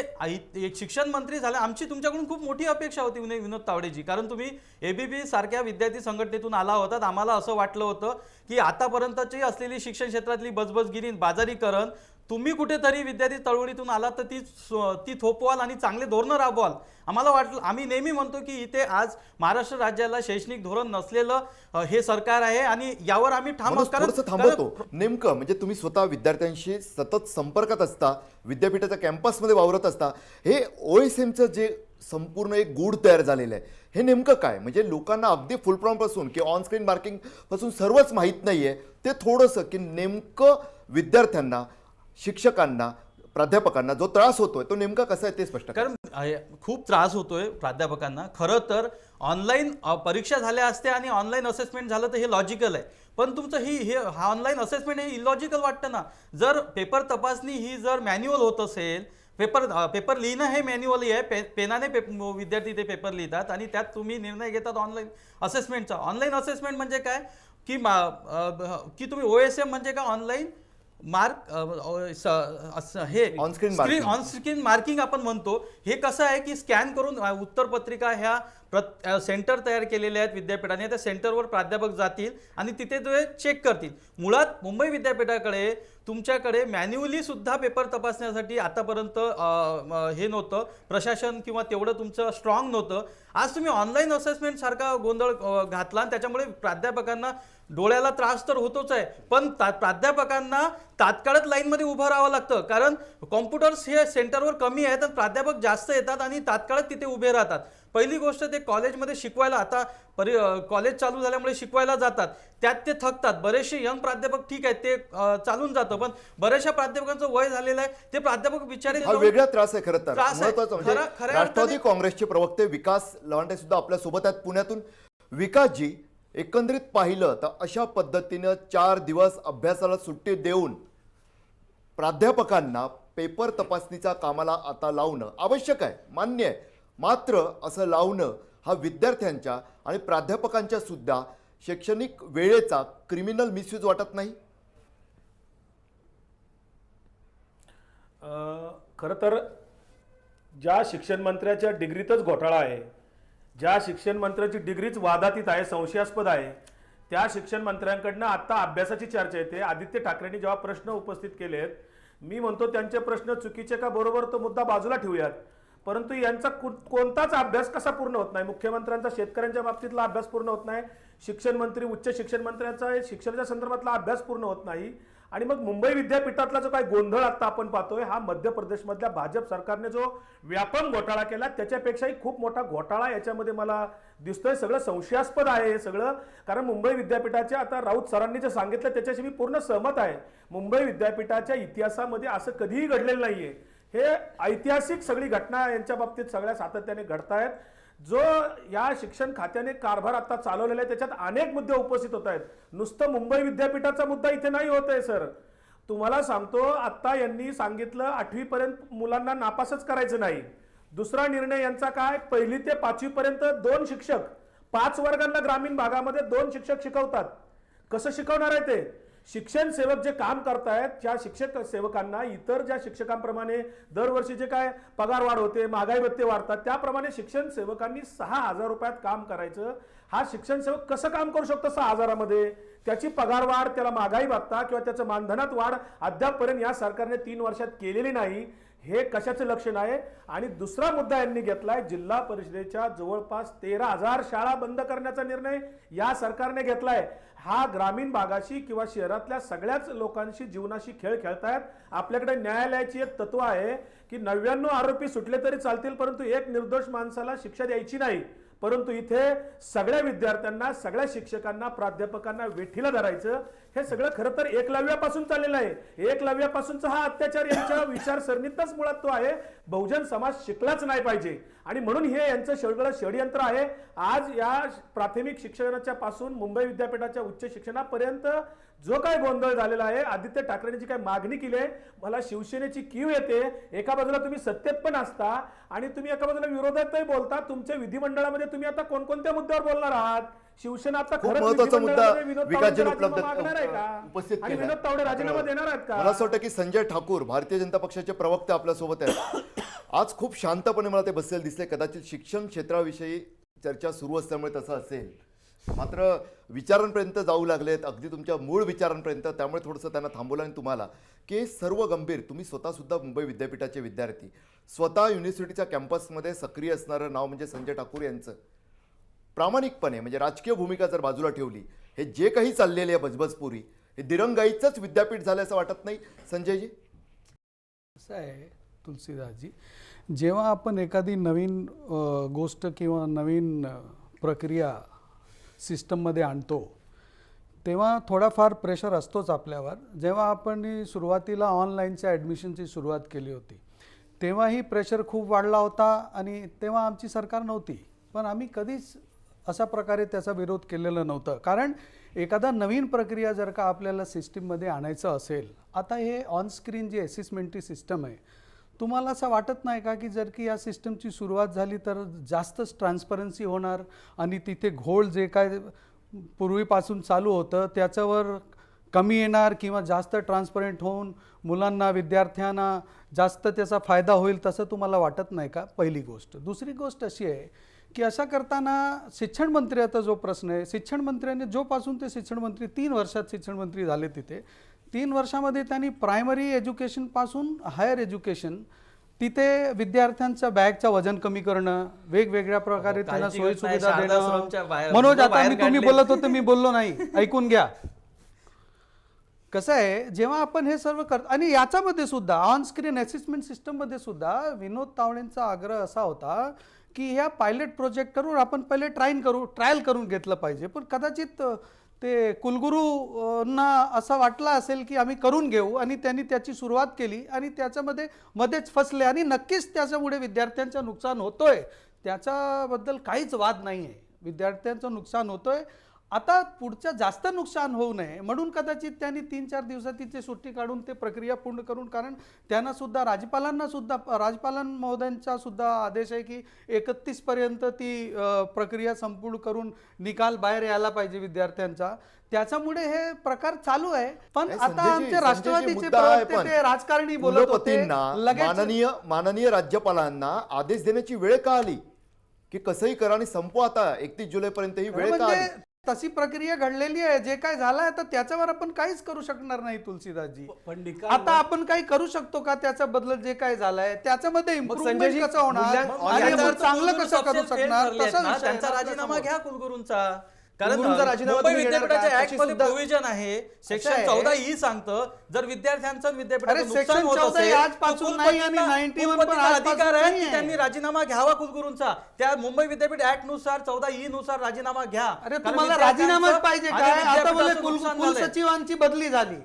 एक शिक्षण मंत्री झाले, आमची तुमच्याकडून खूप मोठी अपेक्षा होती विनोद तावडेजी, कारण तुम्ही ABB सारख्या विद्यार्थी संघटनेतून आला होतात. आम्हाला असं वाटलं होतं की आतापर्यंतची असलेली शिक्षण क्षेत्रातली बजबजगिरी बाजारीकरण तुम्ही कुठेतरी विद्यार्थी चळवळीतून आलात तर ती थोपवाल आणि चांगले धोरणं राबवाल. आम्हाला वाटलं, आम्ही नेहमी म्हणतो की इथे आज महाराष्ट्र राज्याला शैक्षणिक धोरण नसलेलं हे सरकार आहे आणि यावर आम्ही थांबवतो. नेमकं म्हणजे तुम्ही स्वतः विद्यार्थ्यांशी सतत संपर्कात असता, विद्यापीठाच्या कॅम्पसमध्ये वावरत असता, हे OSMचं जे संपूर्ण एक गूढ तयार झालेलं आहे हे नेमकं काय? म्हणजे लोकांना अगदी फुल फॉर्म पासून की ऑन स्क्रीन मार्किंग पासून सर्वच माहीत नाहीये. ते थोडंसं की नेमकं विद्यार्थ्यांना, शिक्षकांना, प्राध्यापकांना जो त्रास होतोय तो नेमका कसा आहे ते स्पष्ट करा. कारण खूप त्रास होतोय प्राध्यापकांना. खरं तर ऑनलाईन परीक्षा झाल्या असत्या आणि ऑनलाईन असेसमेंट झालं तर हे लॉजिकल आहे, पण तुमचं हा ऑनलाईन असेसमेंट हे इलॉजिकल वाटतं ना. जर पेपर तपासणी ही जर मॅन्युअल होत असेल, पेपर लिहिणं हे मॅन्युअली आहे, पेनाने विद्यार्थी ते पेपर लिहितात आणि त्यात तुम्ही निर्णय घेतात ऑनलाईन असेसमेंटचा. ऑनलाईन असेसमेंट म्हणजे काय की तुम्ही OSM म्हणजे का ऑनलाईन मार्क हे ऑन स्क्रीन मार्किंग आपण म्हणतो. हे कसं आहे की स्कॅन करून उत्तरपत्रिका ह्या सेंटर तयार केलेले आहेत विद्यापीठाने, त्या सेंटरवर प्राध्यापक जातील आणि तिथे ते चेक करतील. मुळात मुंबई विद्यापीठाकडे तुमच्याकडे मॅन्युअली सुद्धा पेपर तपासण्यासाठी आतापर्यंत हे नव्हतं, प्रशासन किंवा तेवढं तुमचं स्ट्रॉंग नव्हतं. आज तुम्ही ऑनलाईन असेसमेंट सारखा गोंधळ घातला आणि त्याच्यामुळे प्राध्यापकांना डोळ्याला त्रास तर होतोच आहे, पण प्राध्यापकांना तात्काळच लाईनमध्ये उभं राहावं लागतं, कारण कॉम्प्युटर्स हे सेंटरवर कमी आहेत आणि प्राध्यापक जास्त येतात आणि तात्काळच तिथे उभे राहतात. पहिली गोष्ट, ते कॉलेजमध्ये शिकवायला, आता कॉलेज चालू झाल्यामुळे शिकवायला जातात, त्यात ते थकतात. बरेचसे यंग प्राध्यापक ठीक आहेत ते चालून जातं, पण बऱ्याचशा प्राध्यापकांचं वय झालेलं आहे, ते प्राध्यापक बिचारे वेगळा त्रास आहे. खरं तर राष्ट्रवादी काँग्रेसचे प्रवक्ते विकास लवांडे सुद्धा आपल्या सोबत आहेत पुण्यातून. विकासजी, एकंदरीत पाहिलं तर अशा पद्धतीनं 4 दिवस अभ्यासाला सुट्टी देऊन प्राध्यापकांना पेपर तपासणीच्या कामाला आता लावणं आवश्यक आहे, मान्य आहे. मात्र असं लावणं हा विद्यार्थ्यांच्या आणि प्राध्यापकांच्या सुद्धा शैक्षणिक वेळेचा क्रिमिनल मिसयूज वाटत नाही? खरं तर ज्या शिक्षण मंत्र्याच्या डिग्रीतच घोटाळा आहे, ज्या शिक्षण मंत्र्याची डिग्रीच वादातीत आहे, संशयास्पद आहे, त्या शिक्षण मंत्र्यांकडनं आता अभ्यासाची चर्चा येते. आदित्य ठाकरेंनी जेव्हा प्रश्न उपस्थित केलेत, मी म्हणतो त्यांचे प्रश्न चुकीचे का बरोबर तो मुद्दा बाजूला ठेवूयात, परंतु यांचा कोणताच अभ्यास कसा पूर्ण होत नाही? मुख्यमंत्र्यांचा शेतकऱ्यांच्या बाबतीतला अभ्यास पूर्ण होत नाही, शिक्षण मंत्री, उच्च शिक्षण मंत्र्यांचा शिक्षणाच्या संदर्भातला अभ्यास पूर्ण होत नाही, आणि मग मुंबई विद्यापीठातला जो काही गोंधळ आता आपण पाहतोय हा मध्य प्रदेशमधल्या भाजप सरकारने जो व्यापम घोटाळा केला त्याच्यापेक्षाही खूप मोठा घोटाळा याच्यामध्ये मला दिसतोय. सगळं संशयास्पद आहे हे सगळं. कारण मुंबई विद्यापीठाच्या आता राऊत सरांनी जे सांगितलं त्याच्याशी मी पूर्ण सहमत आहे. मुंबई विद्यापीठाच्या इतिहासामध्ये असं कधीही घडलेलं नाहीये. हे ऐतिहासिक सगळी घटना यांच्या बाबतीत सगळ्या सातत्याने घडतायत. जो या शिक्षण खात्याने कारभार आता चालवलेला आहे त्याच्यात अनेक मुद्दे उपस्थित होत आहेत. नुसतं मुंबई विद्यापीठाचा मुद्दा इथे नाही होत आहे सर. तुम्हाला सांगतो, आता यांनी सांगितलं 8वी पर्यंत मुलांना नापासच करायचं नाही. दुसरा निर्णय यांचा काय, 1ली ते 5वी पर्यंत 2 शिक्षक 5 वर्गांना ग्रामीण भागामध्ये 2 शिक्षक शिकवतात. कसं शिकवणार आहे ते? शिक्षण सेवक जे काम करतायत त्या शिक्षक सेवकांना इतर ज्या शिक्षकांप्रमाणे दरवर्षी जे काय पगार वाढ होते, महागाई भत्ते वाढतात, त्याप्रमाणे शिक्षण सेवकांनी 6,000 रुपयात काम करायचं. हा शिक्षण सेवक कसं काम करू शकतो 6,000मध्ये? त्याची पगार वाढ, त्याला महागाई भत्ता किंवा त्याचं मानधनात वाढ अद्यापपर्यंत या सरकारने 3 वर्षात केलेली नाही. हे कशाचं लक्षण आहे? आणि दुसरा मुद्दा यांनी घेतलाय, जिल्हा परिषदेच्या जवळपास 13,000 शाळा बंद करण्याचा निर्णय या सरकारने घेतलाय. हा ग्रामीण भागाशी किंवा शहरातल्या सगळ्याच लोकांशी जीवनाशी खेळ खेळतायत. आपल्याकडे न्यायालयाची एक तत्व आहे की 99 आरोपी सुटले तरी चालतील परंतु एक निर्दोष माणसाला शिक्षा द्यायची नाही. परंतु इथे सगळ्या विद्यार्थ्यांना, सगळ्या शिक्षकांना, प्राध्यापकांना वेठीला धरायचं. हे सगळं खरं तर एकलव्यापासून चाललेलं आहे. एकलव्यापासूनचा हा अत्याचार यांच्या विचारसरणीतच मुळात तो आहे. बहुजन समाज शिकलाच नाही पाहिजे आणि म्हणून हे यांचं सगळं षडयंत्र आहे. आज या प्राथमिक शिक्षणाच्या पासून मुंबई विद्यापीठाच्या उच्च शिक्षणापर्यंत जो काय गोंधळ झालेला आहे, आदित्य ठाकरेंनी जी काय मागणी केली आहे, मला शिवसेनेची कीव येते. एका बाजूला तुम्ही सत्तेत पण असता आणि तुम्ही एका बाजूला विरोधातही बोलता. तुमच्या विधिमंडळामध्ये तुम्ही आता कोणकोणत्या मुद्द्यावर बोलणार आहात? शिवसेना आता खूप महत्त्वाचा मुद्दा विकासजन मागणार आहे का? उपस्थित आणि विनोद तावडे राजीनामा देणार आहेत का? मला असं वाटतं की संजय ठाकूर भारतीय जनता पक्षाचे प्रवक्ते आपल्यासोबत आहेत. आज खूप शांतपणे मला ते बसलेले दिसले. कदाचित शिक्षण क्षेत्राविषयी चर्चा सुरू असल्यामुळे तसं असेल. मात्र विचारांपर्यंत जाऊ लागलेत, अगदी तुमच्या मूळ विचारांपर्यंत. त्यामुळे थोडंसं त्यांना थांबवलं. आणि तुम्हाला की सर्व गंभीर, तुम्ही स्वतःसुद्धा मुंबई विद्यापीठाचे विद्यार्थी, स्वतः युनिव्हर्सिटीच्या कॅम्पसमध्ये सक्रिय असणारं नाव म्हणजे संजय ठाकूर यांचं. प्रामाणिकपणे म्हणजे राजकीय भूमिका जर बाजूला ठेवली, हे जे काही चाललेले आहे बजबजपुरी, हे दिरंगाईचंच विद्यापीठ झालं असं वाटत नाही संजयजी? असं आहे तुलसीदासजी, जेव्हा आपण एखादी नवीन गोष्ट किंवा नवीन प्रक्रिया सिस्टममध्ये आणतो तेव्हा थोडाफार प्रेशर असतोच आपल्यावर. जेव्हा आपण सुरुवातीला ऑनलाईनच्या ॲडमिशनची सुरुवात केली होती तेव्हाही प्रेशर खूप वाढला होता आणि तेव्हा आमची सरकार नव्हती. पण आम्ही कधीच अशा प्रकारे त्याचा विरोध केलेला नव्हतं. कारण एखादा नवीन प्रक्रिया जर का आपल्याला सिस्टीममध्ये आणायचं असेल, आता हे ऑनस्क्रीन जी असेसमेंटची सिस्टम आहे, तुम्हाला असं वाटत नाही का की जर की या सिस्टमची सुरुवात झाली तर जास्तच ट्रान्सपरन्सी होणार आणि तिथे घोळ जे काय पूर्वीपासून चालू होतं त्याच्यावर कमी येणार किंवा जास्त ट्रान्सपरंट होऊन मुलांना, विद्यार्थ्यांना जास्त त्याचा फायदा होईल, तसं तुम्हाला वाटत नाही का? पहिली गोष्ट. दुसरी गोष्ट अशी आहे की अशा करताना शिक्षण मंत्र्याचा जो प्रश्न आहे, शिक्षण मंत्र्याने जोपासून ते शिक्षण मंत्री 3 वर्षात शिक्षण मंत्री झाले, तिथे 3 वर्षामध्ये त्यांनी प्रायमरी एज्युकेशनपासून हायर एज्युकेशन तिथे विद्यार्थ्यांच्या बॅगचं वजन कमी करणं, वेगवेगळ्या प्रकारे त्यांना सोयी सुविधा देणं. मनोज, आता मी तुम्ही बोलत होते, मी बोललो नाही, ऐकून घ्या. कसं आहे, जेव्हा आपण हे सर्व करतो आणि याच्यामध्ये सुद्धा ऑन स्क्रीन असेसमेंट सिस्टममध्ये सुद्धा विनोद तावडेंचा आग्रह असा होता की ह्या पायलट प्रोजेक्ट करून आपण पहिले ट्रायल करून घेतलं पाहिजे. पण कदाचित ते कुलगुरूंना असं वाटलं असेल की आम्ही करून घेऊ आणि त्यांनी त्याची सुरुवात केली आणि त्याच्यामध्ये मध्येच फसले आणि नक्कीच त्याच्यामुळे विद्यार्थ्यांचं नुकसान होतोय. त्याच्याबद्दल काहीच वाद नाही आहे. विद्यार्थ्यांचं नुकसान होतोय. आता पुढचं जास्त नुकसान होऊ नये म्हणून कदाचित त्यांनी 3-4 दिवसाची सुट्टी काढून ते प्रक्रिया पूर्ण करून, कारण त्यांना सुद्धा राज्यपाल महोदयांचा सुद्धा आदेश आहे की 31 पर्यंत ती प्रक्रिया संपूर्ण करून निकाल बाहेर यायला पाहिजे विद्यार्थ्यांचा. त्याच्यामुळे हे प्रकार चालू आहे. पण आता आमचे राष्ट्रवादीचे प्रवक्ते ते राजकारणी बोलत होते, माननीय राज्यपालांना आदेश देण्याची वेळ का आली की कसंही करा आणि संपवा आता 31 जुलैपर्यंत ही वेळ का आली? तशी प्रक्रिया घडलेली आहे. जे काय झालंय आता त्याच्यावर आपण काहीच करू शकणार नाही तुलसीदासजी. आता आपण काही करू शकतो का त्याच्याबद्दल? जे काय झालंय त्याच्यामध्ये इम्प्रूव्हमेंट कसं होणार, चांगलं कसं करू शकणार? त्यांचा राजीनामा घ्या कुलगुरूंचा. कारण कुलगुरूंचा राजीनामा मुंबई तुम्ही घेणार का? विद्यापीठाच्या त्याची ऍक्ट मध्ये सुद्धा- प्रोव्हिजन आहे सेक्शन आहे. 14E सांगतं जर विद्यार्थ्यांचं अरे, विद्यापीठाचं नुकसान section होत 14E असेल आजपासून तर नाही आणि कुलपतींना- 91 पण कुलपतींना आजपासून अधिकार आहे नाही की आहे. त्यांनी राजीनामा घ्यावा कुलगुरूंचा. त्या मुंबई विद्यापीठ ऍक्ट नुसार 14E नुसार राजीनामा घ्या. अरे कारण तुम्हाला विद्यार्थ्यांचं राजीनामाच पाहिजे आणि काय? आता बोले विद्यापीठाचं नुकसान झालंय. कुलसचिवांची बदली झाली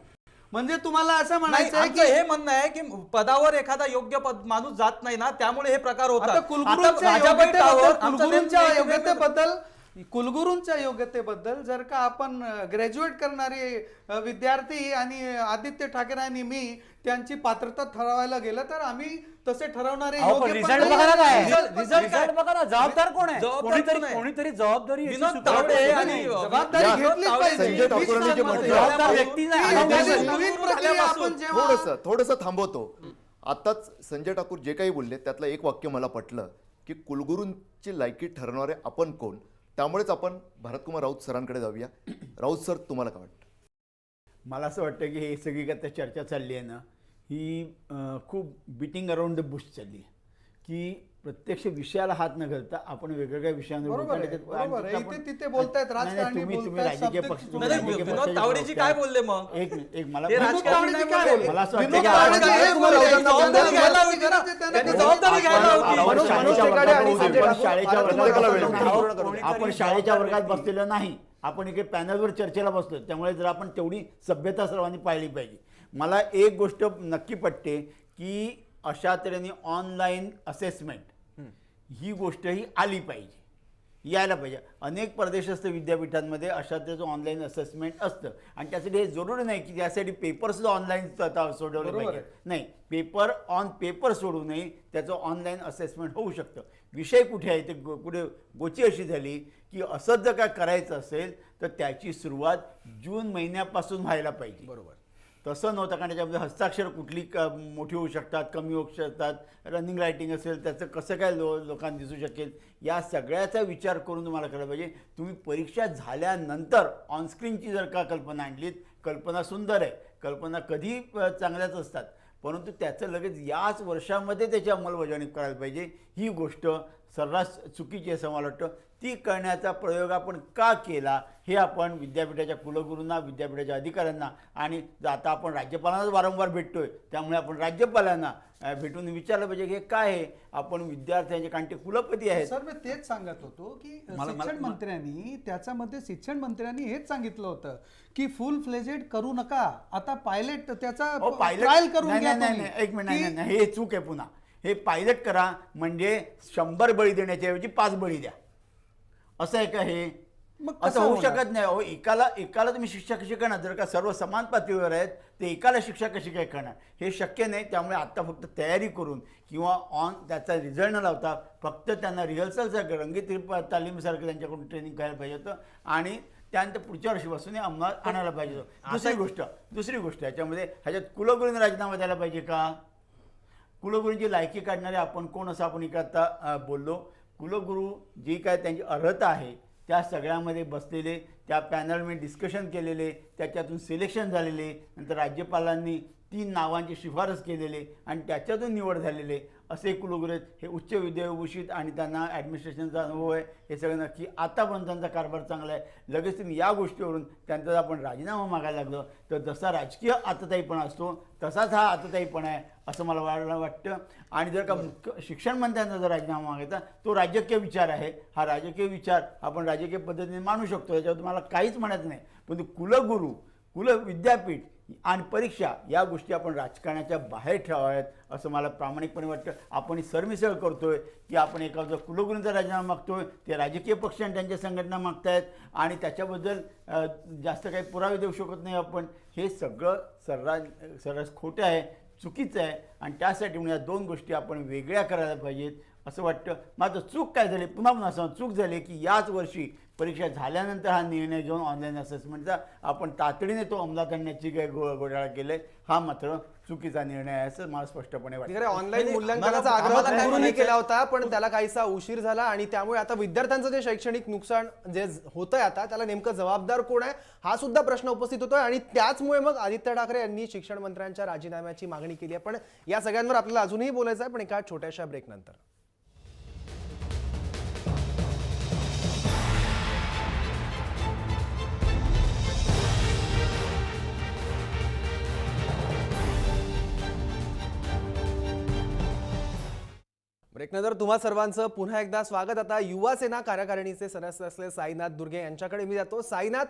म्हणजे तुम्हाला असं नाही, म्हणायचं आहे आमचं की हे म्हणणं आहे की पदावर एखादा योग्य माणूस जात नाही ना, त्यामुळे हे प्रकार आता होतात. कुलगुरूंच्या राजाबाई टावर, आमचा कुलगुरूंच्या नेमका- कुलगुरूंच्या योग्यतेबद्दल जर का आपण ग्रॅज्युएट करणारे विद्यार्थी आणि आदित्य ठाकरे आणि मी त्यांची पात्रता ठरवायला गेलं तर आम्ही तसे ठरवणारे योग्य रिझल्ट पण बघा ना काय नाही. रिझल्ट बघा ना, जबाबदार कोण आहे? जबाबदार कोण आहे? कोणीतरी जबाबदारी याची विनोद स्वीकारावी तावडे लागेल. आणि जबाबदारी या- घेतलीच तावडे- पाहिजे. संजय ठाकूरांनी जे 20 म्हटलं- जबाबदार व्यक्ती नाही. ही आणि नवीन नवीन प्रक्रिया आपण जेव्हा थोडंसं थांबवतो. आताच संजय ठाकूर जे काही बोलले त्यातलं एक वाक्य मला पटलं की कुलगुरूंची लायकी ठरवणारे आपण कोण. त्यामुळेच आपण भरतकुमार राऊत सरांकडे जाऊया. राऊत सर, तुम्हाला काय वाटतं? मला असं वाटतं की हे सगळी आता चर्चा चालली आहे ना, ही खूप बिटिंग अराउंड द बुश चालली आहे की प्रत्यक्ष विषयाला हात न घालता आपण वेगवेगळ्या विषयांवर बरोबर बोलतो. आहे, त्याच्यात- बरोबर आहे. आणि आपण- इथे तिथे बोलतायत, नाही, नाही, राजकारणी तुम्ही बोलतायत, राजकीय शब्द पक्ष चुकीचे तुम्ही नाही, राजकीय विनोद पक्षाचे तावडेजी प्रवक्ते काय आहे. बोलले मग? एक मला ते विनोद राजकारणी तावडेजी नाही काय बोलले. बोलले? मला असं वाटतं विनोद की आपण- तावडेजी हे बोलले. जबाबदारी घ्यायला होती ना. त्यांना त्यांनी जबाबदारी घ्यायला होती. मनोज टेकाडे आणि संजय ठाकूर, शाळेच्या मला वर्गात तुम्हाला बसलेलो वेळ नाही. नाही. आपण शाळेच्या वर्गात बसलेलो नाही. आपण इकडे पॅनलवर चर्चेला बसलो. त्यामुळे जर आपण तेवढी सभ्यता सर्वांनी पाळली पाहिजे. मला एक गोष्ट नक्की पटते की अशा तऱ्हेने ऑनलाईन असेसमेंट ही गोष्ट ही आली पाहिजे, यायला पाहिजे. अनेक प्रदेशस्थ विद्यापीठांमध्ये अशा तऱ्हेचं ऑनलाईन असेसमेंट असतं आणि त्यासाठी हे जरुरी नाही की त्यासाठी पेपरसुद्धा ऑनलाईन सोडवले पाहिजे. नाही, पेपर ऑन पेपर सोडू नये, त्याचं ऑनलाईन असेसमेंट होऊ शकतं. विषय कुठे आहे ते कुठे गोची अशी झाली की असंच जर काय करायचं असेल तर त्याची सुरुवात जून महिन्यापासून व्हायला पाहिजे. बरोबर. तसं नव्हतं कारण त्याच्यामध्ये हस्ताक्षर कुठली मोठी होऊ शकतात, कमी होऊ शकतात. रनिंग रायटिंग असेल त्याचं कसं काय लोकांना दिसू शकेल, या सगळ्याचा विचार करून तुम्हाला करायला पाहिजे. तुम्ही परीक्षा झाल्यानंतर ऑनस्क्रीनची जर का कल्पना आणलीत, कल्पना सुंदर आहे, कल्पना कधी चांगल्याच असतात, परंतु त्याचं लगेच याच वर्षामध्ये त्याची अंमलबजावणी करायला पाहिजे. ही गोष्ट सर्रास चुकीची आहे असं मला वाटतं. ती करण्याचा प्रयोग आपण का केला हे आपण विद्यापीठाच्या कुलगुरूंना, विद्यापीठाच्या अधिकाऱ्यांना आणि आता आपण राज्यपालांनाच वारंवार भेटतोय, त्यामुळे आपण राज्यपालांना भेटून विचारलं पाहिजे की हे काय आहे. आपण विद्यार्थ्यांचे, कारण ते कुलपती आहेत. सर, मी तेच सांगत होतो की शिक्षण मंत्र्यांनी त्याच्यामध्ये शिक्षण मंत्र्यांनी हेच सांगितलं होतं की फुल फ्लेजेड करू नका, आता पायलट त्याचा ट्रायल करून घ्या तुम्ही. एक मिनिट, नाही, हे चूक आहे. पुन्हा हे पायलट करा म्हणजे 100 बळी देण्याच्या ऐवजी 5 बळी द्या, असं आहे का? हे मग असं कसं होऊ होणार? शकत नाही. अहो, एकाला तुम्ही शिक्षा कशी करणार? जर का सर्व समान पातळीवर आहेत ते एकाला शिक्षा कशी काय करणार? हे शक्य नाही. त्यामुळे आत्ता फक्त तयारी करून किंवा त्याचा रिझल्ट न लावता फक्त त्यांना रिहर्सलचं रंगीत तालीमीसारखं त्यांच्याकडून ट्रेनिंग करायला पाहिजे होतं आणि त्यानंतर पुढच्या वर्षीपासून अंमलात आणायला पाहिजे होतं. दुसरी गोष्ट ह्याच्यात कुलगुरूंनी राजीनामा द्यायला पाहिजे का? कुलगुरूंची लायकी काढणारे आपण कोण असं आपण इकडे आता बोललो. कुलगुरू जी काय त्यांची अर्हता आहे त्या सगळ्यामध्ये बसलेले, त्या पॅनलमध्ये डिस्कशन केलेले, त्याच्यातून सिलेक्शन झालेले, नंतर राज्यपालांनी 3 नावांची शिफारस केलेले आणि त्याच्यातून निवड झालेले असे कुलगुरू आहेत. हे उच्च विद्याभूषित आणि त्यांना ॲडमिनिस्ट्रेशनचा अनुभव आहे. हे सगळं नक्की आतापर्यंत त्यांचा कारभार चांगला आहे. लगेच तुम्ही या गोष्टीवरून त्यांचा आपण राजीनामा मागायला लागलो तर जसा राजकीय आतताईपणा असतो तसाच हा आतताईपणा आहे असं मला वाटतं. आणि जर का मुख्य शिक्षण मंत्र्यांचा जर राजीनामा मागायचा तो राजकीय विचार आहे. हा राजकीय विचार आपण राजकीय पद्धतीने मानू शकतो, याच्यावर तुम्हाला काहीच म्हणायचं नाही. पण कुलगुरू, विद्यापीठ आणि परीक्षा या गोष्टी आपण राजकारणाच्या बाहेर ठेवाव्यात असं मला प्रामाणिकपणे वाटतं. आपण सरमिसळ करतोय की आपण एखादा कुलगुरूंचा राजीनामा मागतोय, ते राजकीय पक्ष आणि त्यांच्या संघटना मागतायत आणि त्याच्याबद्दल जास्त काही पुरावे देऊ शकत नाही आपण. हे सगळं सर्रास खोटं आहे, चुकीचं आहे आणि त्यासाठी म्हणून या 2 गोष्टी आपण वेगळ्या करायला पाहिजेत असं वाटतं. मात्र चूक काय झाली, पुन्हा असं चूक झाली की याच वर्षी परीक्षा झाल्यानंतर हा निर्णय घेऊन ऑनलाईन असेसमेंटचा आपण तातडीने तो अंमलात आणण्याची काही घोटाळा केलाय, हा मात्र चुकीचा निर्णय आहे असं मला स्पष्टपणे वाटतं. ऑनलाईन मूल्यांकनाचा आग्रह कुलगुरूंनी केला होता पण त्याला काहीसा उशीर झाला आणि त्यामुळे आता विद्यार्थ्यांचं जे शैक्षणिक नुकसान जे होतंय आता त्याला नेमकं जबाबदार कोण आहे हा सुद्धा प्रश्न उपस्थित होतोय. आणि त्याचमुळे मग आदित्य ठाकरे यांनी शिक्षण मंत्र्यांच्या राजीनाम्याची मागणी केली आहे. पण या सगळ्यांवर आपल्याला अजूनही बोलायचं आहे, पण एका छोट्याशा ब्रेक नंतर. ब्रेकनंतर तुम्हा सर्वांचं पुन्हा एकदा स्वागत. आता युवा सेना कार्यकारिणीचे सदस्य असलेले साईनाथ दुर्गे यांच्याकडे मी जातो. साईनाथ,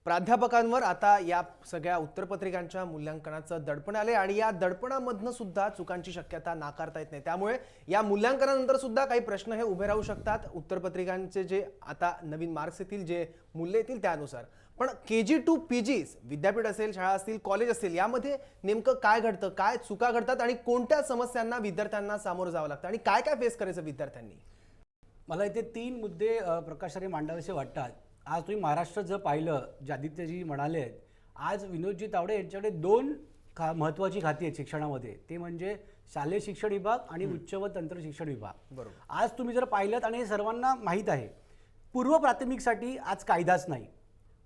प्राध्यापकांवर आता या सगळ्या उत्तरपत्रिकांच्या मूल्यांकनाचं दडपण आले आणि या दडपणामधनं सुद्धा चुकांची शक्यता नाकारता येत नाही. त्यामुळे या मूल्यांकनानंतर सुद्धा काही प्रश्न हे उभे राहू शकतात. उत्तरपत्रिकांचे जे आता नवीन मार्क्स येतील, जे मूल्य येतील त्यानुसार. पण KG to PG विद्यापीठ असेल, शाळा असतील, कॉलेज असेल, यामध्ये नेमकं काय घडतं, काय चुका घडतात आणि कोणत्या समस्यांना विद्यार्थ्यांना सामोरं जावं लागतं आणि काय काय फेस करायचं विद्यार्थ्यांनी? मला इथे 3 मुद्दे प्रकाशाने मांडावेसे वाटतात. आज तुम्ही महाराष्ट्र जर पाहिलं, जे आदित्यजी म्हणाले आहेत, आज विनोदजी तावडे यांच्याकडे 2 महत्त्वाची खाती आहेत शिक्षणामध्ये. ते म्हणजे शालेय शिक्षण विभाग आणि उच्च व तंत्र शिक्षण विभाग. बरोबर. आज तुम्ही जर पाहिलं, आणि हे सर्वांना माहीत आहे, पूर्व प्राथमिकसाठी आज कायदाच नाही,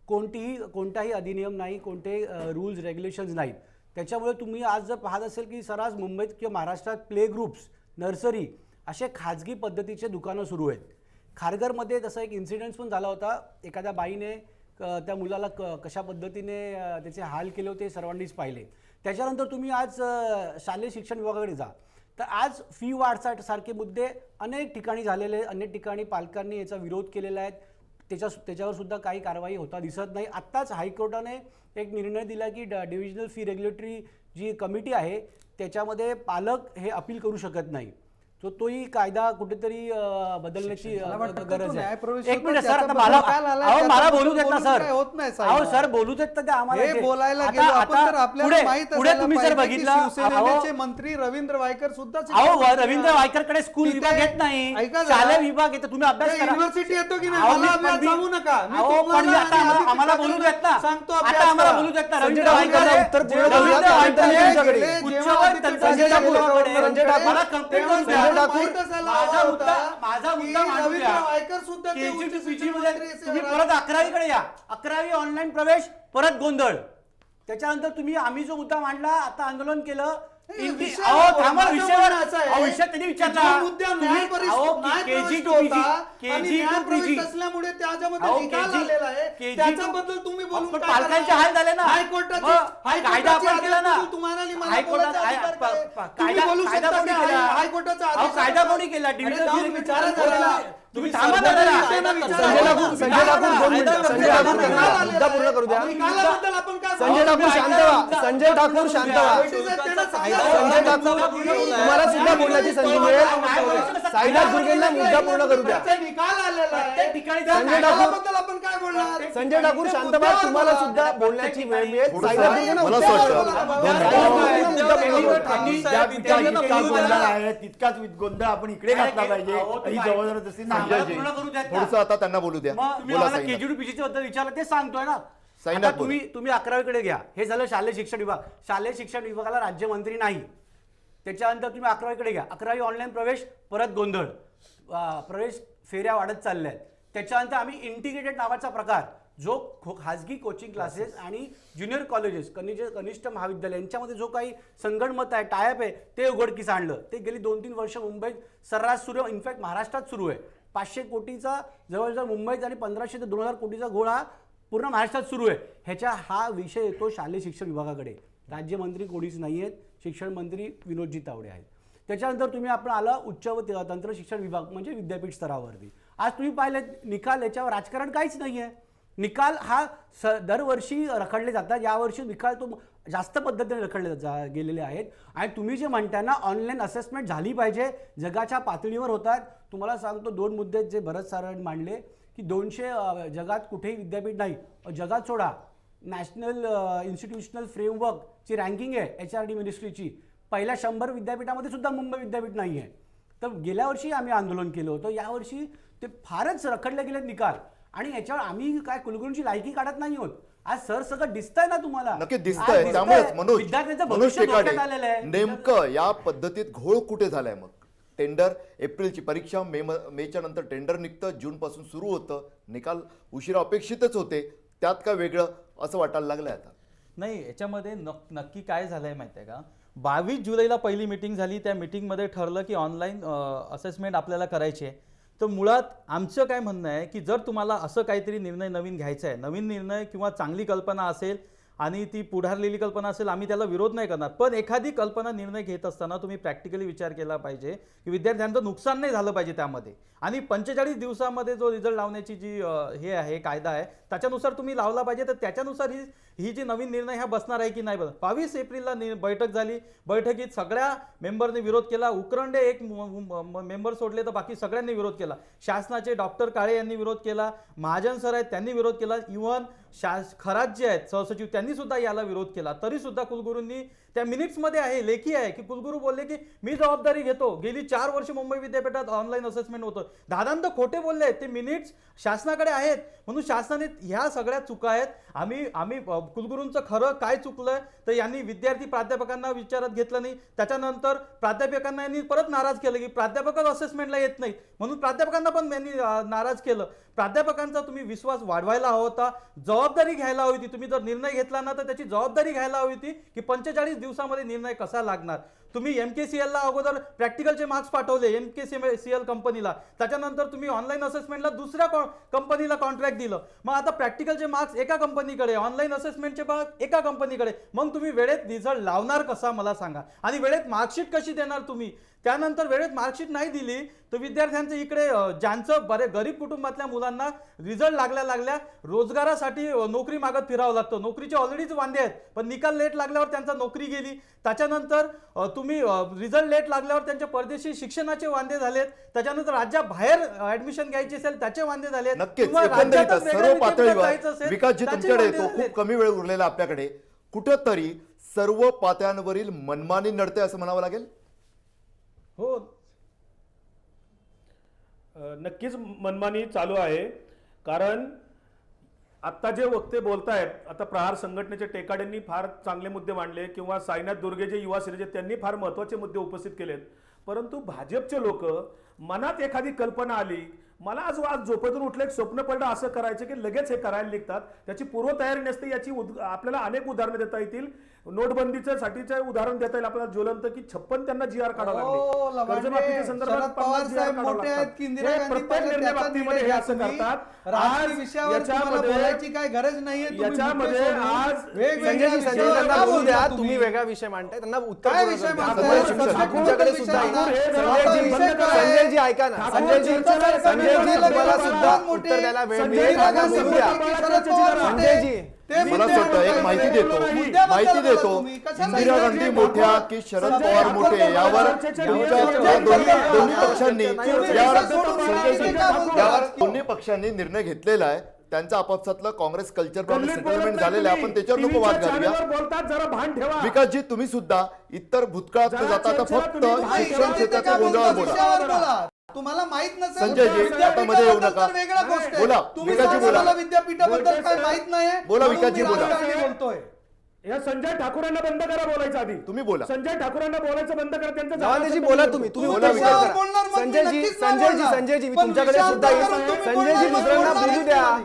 कोणताही अधिनियम नाही, कोणते रूल्स रेग्युलेशन्स नाहीत. त्याच्यामुळे तुम्ही आज जर पाहत असेल की सरास मुंबईत किंवा महाराष्ट्रात प्ले ग्रुप्स, नर्सरी असे खाजगी पद्धतीचे दुकानं सुरू आहेत. खारघरमध्ये तसा एक इन्सिडेंट पण झाला होता. एखाद्या बाईने त्या मुलाला कशा पद्धतीने त्याचे हाल केले होते सर्वांनीच पाहिले. त्याच्यानंतर तुम्ही आज शालेय शिक्षण विभागाकडे जा, तर आज फी वाढसारखे मुद्दे अनेक ठिकाणी झालेले, अनेक ठिकाणी पालकांनी याचा विरोध केलेला आहे. त्याच्यावर सुद्धा काही कारवाई होता दिसत नाही. आत्ताच हायकोर्टाने एक निर्णय दिला की डिव्हिजनल फी रेग्युलेटरी जी कमिटी आहे त्याच्यामध्ये पालक हे अपील करू शकत नाही. तोही कायदा कुठेतरी बदलण्याची गरज आहे. एक मिनिट सर, आता मला बोलू देत ना सर. अहो सर, बोलू देत ना आम्हाला. पुढे तुम्ही जर बघितलं, मंत्री रवींद्र वायकर सुद्धा रवींद्र वायकरकडे स्कूल विभाग येत नाही, शालेय विभाग येतो. तुम्ही अभ्यास करा, युनिव्हर्सिटी येतो की नाही सांगू नका. आम्हाला बोलू देत ना, सांगतो आम्हाला बोलू देत ना. रवींद्र वायकर माझा मुद्दा तुम्ही परत 11वीकडे या. 11वी ऑनलाईन प्रवेश, परत गोंधळ. त्याच्यानंतर तुम्ही आम्ही जो मुद्दा मांडला, आता आंदोलन केलं, विषय त्यांनी विचारला. पालकांचे हाल झाले ना, कायदा आपण केला ना, कायदा कोणी केला? तुम्ही थांबा ना जरा. संजय ठाकूर 2 मिनिटं. मुद्दा पूर्ण करू द्या. संजय ठाकूर शांत व्हा. संजय ठाकूर शांत व्हा. संजय ठाकूर, तुम्हाला सुद्धा बोलण्याची संधी मिळेल. साईनाथ दुर्गेंना मुद्दा पूर्ण करू द्या. संजय ठाकूर शांत व्हा. तुम्हाला सुद्धा बोलण्याची वेळ मिळेल. साईनाथ दुर्गेंना तितकाच गोंधळ आपण इकडे घातला पाहिजे. थोडंसं आता त्यांना बोलू द्या. KG to PG बद्दल विचारलं, ते सांगतोय ना. आता तुम्ही 11वीकडे घ्या. हे झालं शालेय शिक्षण विभाग. शालेय शिक्षण विभागाला राज्यमंत्री नाही. त्याच्यानंतर तुम्ही 11वीकडे घ्या. 11वी ऑनलाईन प्रवेश, परत गोंधळ. प्रवेश फेऱ्या वाढत चालल्या आहेत. त्याच्यानंतर आम्ही इंटिग्रेटेड नावाचा प्रकार, जो खाजगी कोचिंग क्लासेस आणि ज्युनियर कॉलेजेस, कनिष्ठ महाविद्यालय यांच्यामध्ये जो काही संगणमत आहे, टायप आहे, ते उघडकीस आणलं. ते गेली 2-3 वर्ष मुंबईत सर्रास सुरू आहे. इनफॅक्ट महाराष्ट्रात सुरू आहे. 500 कोटीचा जवळजवळ मुंबईत आणि 1500 ते 2000 कोटीचा घोळा पूर्ण महाराष्ट्रात सुरू आहे. ह्याच्या हा विषय येतो शालेय शिक्षण विभागाकडे. राज्यमंत्री कोणीच नाही आहेत, शिक्षण मंत्री विनोदजी तावडे आहेत. त्याच्यानंतर तुम्ही आपण आलं उच्च व तंत्र शिक्षण विभाग, म्हणजे विद्यापीठ स्तरावरती. आज तुम्ही पाहिलं निकाल, याच्यावर राजकारण काहीच नाही आहे. निकाल हा दरवर्षी रखडले जातात. यावर्षी निकाल तो जास्त पद्धतीने रखडले गेलेले आहेत. आणि तुम्ही जे म्हणताय ना, ऑनलाईन असेसमेंट झाली पाहिजे, जगाच्या पातळीवर होतात. तुम्हाला सांगतो 2 मुद्दे जे भरत सरांनी मांडले की 200 जगात कुठेही विद्यापीठ नाही. जगात सोडा, नॅशनल इन्स्टिट्यूशनल फ्रेमवर्कची रँकिंग आहे HRD मिनिस्ट्रीची, पहिल्या 100 विद्यापीठामध्ये सुद्धा मुंबई विद्यापीठ नाही आहे. तर गेल्या वर्षी आम्ही आंदोलन केलं होतं. यावर्षी ते फारच रखडले गेले निकाल. आणि याच्यावर आम्ही काय कुलगुरूंची लायकी काढत नाही आहोत. आज सर सगळं दिसतंय ना तुम्हाला. नक्की दिसतंय. त्यामुळेच विद्यार्थ्यांचं भविष्य धोक्यात आलेलं आहे. नेमकं या पद्धतीत घोळ कुठे झालाय? मग टेंडर, एप्रिलची परीक्षा, मेच्या नंतर टेंडर निघतं, जून पासून सुरू होतं, निकाल उशिरा अपेक्षितच होते, त्यात काय वेगळं असं वाटायला लागलंय आता? नाही, याच्यामध्ये नक्की काय झालंय माहिती आहे का? 22 जुलैला पहिली मीटिंग झाली. त्या मीटिंगमध्ये ठरलं की ऑनलाईन असेसमेंट आपल्याला करायची आहे. तर मुळात आमचं काय म्हणणं आहे की जर तुम्हाला असं काहीतरी निर्णय नवीन घ्यायचा आहे, नवीन निर्णय किंवा चांगली कल्पना असेल आणि ती पुढारलेली कल्पना असेल, आम्ही त्याला विरोध नाही करणार. पण एखादी कल्पना निर्णय घेत असताना तुम्ही प्रॅक्टिकली विचार केला पाहिजे की विद्यार्थ्यांचं नुकसान नाही झालं पाहिजे त्यामध्ये. आणि 45 दिवसामध्ये जो रिझल्ट लावण्याची जी हे आहे कायदा आहे त्याच्यानुसार तुम्ही लावला पाहिजे. तर त्याच्यानुसार ही जी नवीन निर्णय ह्या बसणार आहे की नाही. 22 एप्रिलला बैठक झाली. बैठकीत सगळ्या मेंबरने विरोध केला. उकरंडे एक मेंबर सोडले तर बाकी सगळ्यांनी विरोध केला. शासनाचे डॉक्टर काळे यांनी विरोध केला, महाजन सर आहेत त्यांनी विरोध केला, इव्हन खरात जे आहेत सहसचिव त्यांनी सुद्धा याला विरोध केला. तरी सुद्धा कुलगुरूंनी त्या मिनिट्समध्ये आहे, लेखी आहे की कुलगुरू बोलले की मी जबाबदारी घेतो. गेली 4 वर्ष मुंबई विद्यापीठात ऑनलाईन असेसमेंट होतं. दादांत खोटे बोलले, ते मिनिट्स शासनाकडे आहेत. म्हणून शासनाने ह्या सगळ्या चुका आहेत. आम्ही कुलगुरूंचं खरं काय चुकलं तर यांनी विद्यार्थी प्राध्यापकांना विचारात घेतलं नाही. त्याच्यानंतर प्राध्यापकांना यांनी परत नाराज केलं की प्राध्यापकच असेसमेंटला येत नाहीत, म्हणून प्राध्यापकांना पण यांनी नाराज केलं. प्राध्यापकांचा तुम्ही विश्वास वाढवायला हवा होता, जबाबदारी घ्यायला हवी होती. तुम्ही जर निर्णय घेतला ना तर त्याची जबाबदारी घ्यायला हवी होती की 45 दिवसामध्ये निर्णय कसा लागणार. तुम्ही MKCL ला अगोदर प्रॅक्टिकलचे मार्क्स पाठवले MKCL कंपनीला, त्याच्यानंतर तुम्ही ऑनलाईन असेसमेंटला दुसऱ्या कंपनीला कॉन्ट्रॅक्ट दिलं. मग आता प्रॅक्टिकलचे मार्क्स एका कंपनीकडे, ऑनलाईन असेसमेंटचे मार्क्स एका कंपनीकडे. मग तुम्ही वेळेत रिझल्ट लावणार कसा मला सांगा, आणि वेळेत मार्कशीट कशी देणार तुम्ही. त्यानंतर वेळेत मार्कशीट नाही दिली तर विद्यार्थ्यांचं इकडे ज्यांचं गरीब कुटुंबातल्या मुलांना रिझल्ट लागल्या रोजगारासाठी नोकरी मागत फिरावं लागतं. नोकरीचे ऑलरेडीच वांदे आहेत, पण निकाल लेट लागल्यावर त्यांचा नोकरी गेली. त्याच्यानंतर तुम्ही रिझल्ट लेट लागल्यावर त्यांच्या परदेशी शिक्षणाचे वांदे झालेत. त्याच्यानंतर राज्याबाहेर ऍडमिशन घ्यायची असेल त्याचे वांदे झालेत. नक्कीच एकंदरीत सर्व पातळीवर विकासजी तुमच्याकडे येतो. खूप कमी वेळ उरलेला आपल्याकडे. कुठंतरी सर्व पातळ्यांवरील मनमानी नडते असं म्हणावं लागेल. हो, नक्कीच मनमानी चालू आहे. कारण आत्ता जे वक्ते बोलतायत, आता प्रहार संघटनेचे टेकाडेंनी फार चांगले मुद्दे मांडले किंवा साईनाथ दुर्गे जे युवा सेनेचे त्यांनी फार महत्त्वाचे मुद्दे उपस्थित केलेत. परंतु भाजपचे लोक मनात एखादी कल्पना आली, मला आज झोपेतून उठलं एक स्वप्न पडलं असं करायचं की लगेच हे करायला निघतात. त्याची पूर्वतयारी नसते. याची आपल्याला अनेक उदाहरणं देता येतील. नोटबंदीच्या साठीचं उदाहरण देता येईल आपल्याला ज्वलंत की 56 त्यांना GR काढावं लागले. कर्जमाफीच्या संदर्भात 50 GR काढावं लागतात. प्रत्येक निर्णय बाबतीमध्ये हे असं करतात. आज याच्यामध्ये काय गरज नाहीये. याच्यामध्ये आज संजयजी बोलू द्या. तुम्ही वेगळा विषय मांडताय, त्यांना उत्तर तुमच्याकडे सुद्धा संजयजी ऐका ना. संजयजी तुम्हाला सुद्धा उत्तर द्यायला वेळ मिळेल. संजयजी मला असं वाटतं एक माहिती देतो. इंदिरा गांधी मोठ्या की शरद पवार मोठे यावर दोन्ही पक्षांनी निर्णय घेतलेला आहे. त्यांचा आपापसातलं काँग्रेस कल्चर प्रमाणे सेटलमेंट झालेलं आहे. आपण त्याच्यावर नको वाद घालूया. विकासजी तुम्ही सुद्धा इतर भूतकाळात जाता आता फक्त शिक्षण क्षेत्राच्या गोंधळावर बोला. तुम्हाला माहित नसेल संजयजी आता मध्ये येऊ नका. बोला विकासजी बोला. विद्यापीठाबद्दल काय माहित नाही. बोला विकासजी बोला. बोलतोय या संजय ठाकूरांना बंद करा बोलायचं. आधी तुम्ही बोला. संजय ठाकूरांना बोलायचं बंद करा. जवादेजी बोला. तुम्ही बोला. संजयजी तुमच्याकडे सुद्धा संजयजी दुसऱ्यांना बोलू द्या.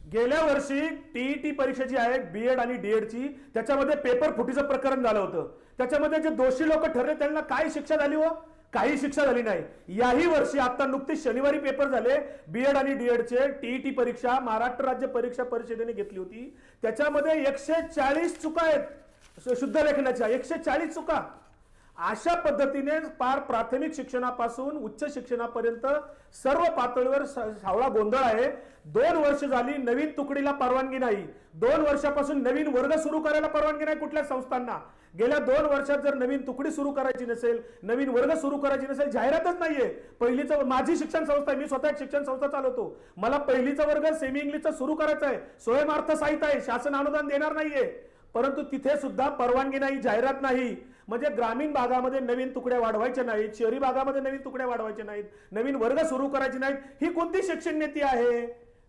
गेल्या वर्षी TET परीक्षा जी आहे B.Ed आणि D.Ed ची, त्याच्यामध्ये पेपर फुटीचं प्रकरण झालं होतं. त्याच्यामध्ये जे दोषी लोक ठरले त्यांना काही शिक्षा झाली हो? काही शिक्षा झाली नाही. याही वर्षी आता नुकतीच शनिवारी पेपर झाले B.Ed आणि D.Ed चे. TET परीक्षा महाराष्ट्र राज्य परीक्षा परिषदेने घेतली होती. त्याच्यामध्ये 140 चुका आहेत शुद्ध लेखनाच्या. 140 चुका. अशा पद्धतीने पार प्राथमिक शिक्षणापासून उच्च शिक्षणापर्यंत सर्व पातळीवर सावळा गोंधळ आहे. 2 वर्ष झाली नवीन तुकडीला परवानगी नाही. 2 वर्षापासून नवीन वर्ग सुरू करायला परवानगी नाही कुठल्या संस्थांना. गेल्या 2 वर्षात जर नवीन तुकडी सुरू करायची नसेल, नवीन वर्ग सुरू करायची नसेल, जाहिरातच नाहीये. पहिलीचं माझी शिक्षण संस्था आहे, मी स्वतः एक शिक्षण संस्था चालवतो. मला पहिलीचा वर्ग सेमी इंग्लिशचा सुरू करायचा आहे. स्वयंअर्थ साहित्य आहे, शासन अनुदान देणार नाहीये. परंतु तिथे सुद्धा परवानगी नाही, जाहिरात नाही. म्हणजे ग्रामीण भागामध्ये नवीन तुकड्या वाढवायच्या नाहीत, शहरी भागामध्ये नवीन तुकड्या वाढवायच्या नाहीत, नवीन वर्ग सुरू करायचे नाहीत. ही कोणती शिक्षण नीती आहे?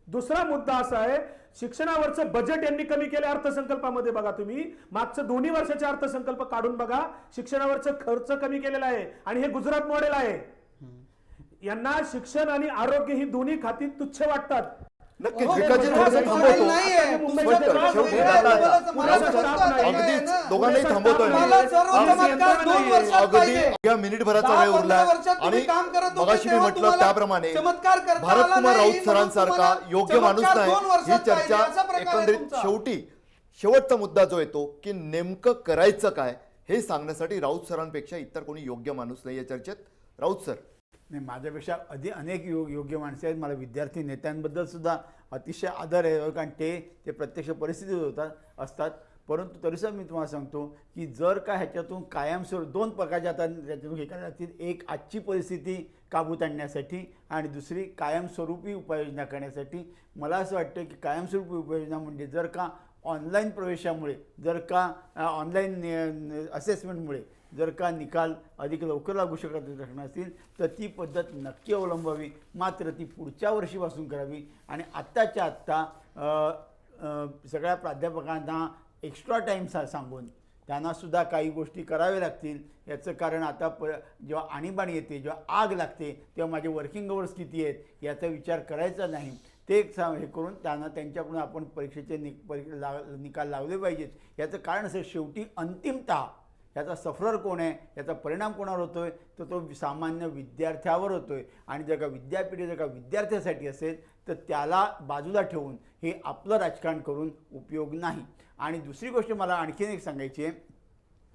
दुसरा मुद्दा असा आहे, शिक्षणावरचं बजेट यांनी कमी केलं अर्थसंकल्पामध्ये. बघा तुम्ही मागचं 2 वर्षाचे अर्थसंकल्प काढून बघा, शिक्षणावरचं खर्च कमी केलेला आहे. आणि हे गुजरात मॉडेल आहे. यांना शिक्षण आणि आरोग्य ही दोन्ही खाती तुच्छ वाटतात. नक्कीच विकासजी थोडंसं थांबवतो. दोघांनाही थांबवतोय मी. मला सर्व अगदी- चमत्कार 2 वर्षात अगदी पाहिजे. या मिनिटभराचा 10-15 वेळ उरला वर्षात तुम्ही आणि काम करत होते मगाशी मी तेव्हा म्हटलं तुम्हाला त्याप्रमाणे चमत्कार करता आला भारतकुमार नाही, राऊत सरांसारखा म्हणून योग्य तुम्हाला माणूस चमत्कार नाही 2 वर्षात ही चर्चा पाहिजे, असा प्रकार आहे एकंदरीत तुमचा. शेवटचा मुद्दा जो येतो की नेमकं करायचं काय हे सांगण्यासाठी राऊत सरांपेक्षा इतर कोणी योग्य माणूस नाही या चर्चेत. राऊत सर. नाही, माझ्यापेक्षा अनेक योग्य माणसं आहेत. मला विद्यार्थी नेत्यांबद्दल सुद्धा अतिशय आदर आहे, कारण ते प्रत्यक्ष परिस्थितीत असतात. परंतु तरीसुद्धा मी तुम्हाला सांगतो की जर का ह्याच्यातून कायमस्वरूप 2 प्रकारचे आता त्याच्यातून हे करायला लागतील. एक आजची परिस्थिती काबूत आणण्यासाठी आणि दुसरी कायमस्वरूपी उपाययोजना करण्यासाठी. मला असं वाटतं की कायमस्वरूपी उपाययोजना म्हणजे जर का ऑनलाईन प्रवेशामुळे, जर का ऑनलाईन असेसमेंटमुळे जर का निकाल अधिक लवकर लागू शकणार असतील तर ती पद्धत नक्की अवलंबावी. मात्र ती पुढच्या वर्षीपासून करावी आणि आत्ताच्या आत्ता सगळ्या प्राध्यापकांना एक्स्ट्रा टाईम सांगून त्यांनासुद्धा काही गोष्टी कराव्या लागतील. याचं कारण आता जेव्हा आणीबाणी येते, जेव्हा आग लागते, तेव्हा माझे वर्किंग अवर्स किती आहेत याचा विचार करायचा नाही. ते हे करून त्यांच्याकडून आपण परीक्षेचे निकाल लावले पाहिजेत. याचं कारण असं शेवटी अंतिमतः याचा सफरर कोण आहे, याचा परिणाम कोणावर होतो आहे, तर तो सामान्य विद्यार्थ्यावर होतो आहे. आणि जर का विद्यापीठ जर का विद्यार्थ्यासाठी असेल तर त्याला बाजूला ठेवून हे आपलं राजकारण करून उपयोग नाही. आणि दुसरी गोष्ट मला आणखीन एक सांगायची आहे,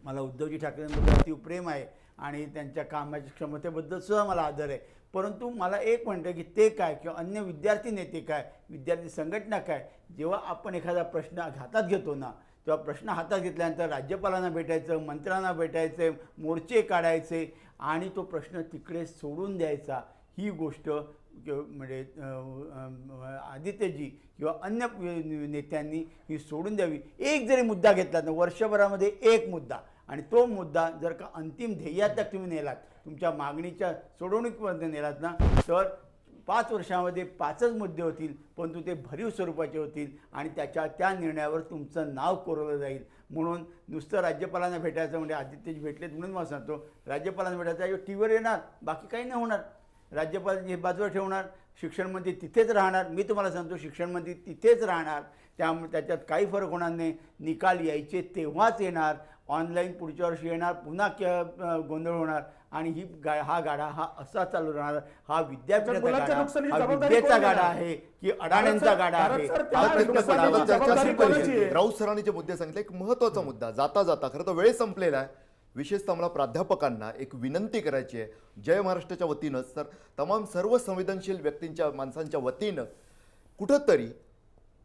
मला उद्धवजी ठाकरेंबद्दल अति प्रेम आहे आणि त्यांच्या कामाच्या क्षमतेबद्दल सुद्धा मला आदर आहे. परंतु मला एक म्हणतं की ते काय किंवा अन्य विद्यार्थी नेते काय, विद्यार्थी संघटना काय, जेव्हा आपण एखादा प्रश्न हातात घेतो ना, तेव्हा प्रश्न हातात घेतल्यानंतर राज्यपालांना भेटायचं, मंत्र्यांना भेटायचं, मोर्चे काढायचे आणि तो प्रश्न तिकडे सोडून द्यायचा, ही गोष्ट म्हणजे आदित्यजी किंवा अन्य नेत्यांनी ही सोडून द्यावी. एक जरी मुद्दा घेतला तर वर्षभरामध्ये एक मुद्दा, आणि तो मुद्दा जर का अंतिम ध्येयात तुम्ही नेलात, तुमच्या मागणीच्या सोडवणुकीपर्यंत नेलात ना, तर 5 वर्षामध्ये 5च मुद्दे होतील, परंतु ते भरीव स्वरूपाचे होतील आणि त्या निर्णयावर तुमचं नाव कोरलं जाईल. म्हणून नुसतं राज्यपालांना भेटायचं म्हणजे आदित्यजी भेटलेत म्हणून मला सांगतो, राज्यपालांना भेटायचं टी व्हीवर येणार, बाकी काही नाही होणार. राज्यपाल हे बाजूला ठेवणार, शिक्षण मंत्री तिथेच राहणार. मी तुम्हाला सांगतो शिक्षण मंत्री तिथेच राहणार, त्यामुळे त्याच्यात काही फरक होणार नाही. निकाल यायचे तेव्हाच येणार, ऑनलाईन पुढच्या वर्षी येणार, पुन्हा गोंधळ होणार आणि हा गाडा हा असा चालू राहणार. हा विद्यापीठाचा गाडा, हा विद्येचा गाडा आहे की अडाण्यांचा गाडा आहे. राऊत सरांनी जे मुद्दे सांगितले, एक महत्त्वाचा मुद्दा जाता जाता, खरं तर वेळ संपलेला आहे, विशेषतः मला प्राध्यापकांना एक विनंती करायची आहे जय महाराष्ट्राच्या वतीनंच, तर तमाम सर्व संवेदनशील व्यक्तींच्या माणसांच्या वतीनं कुठंतरी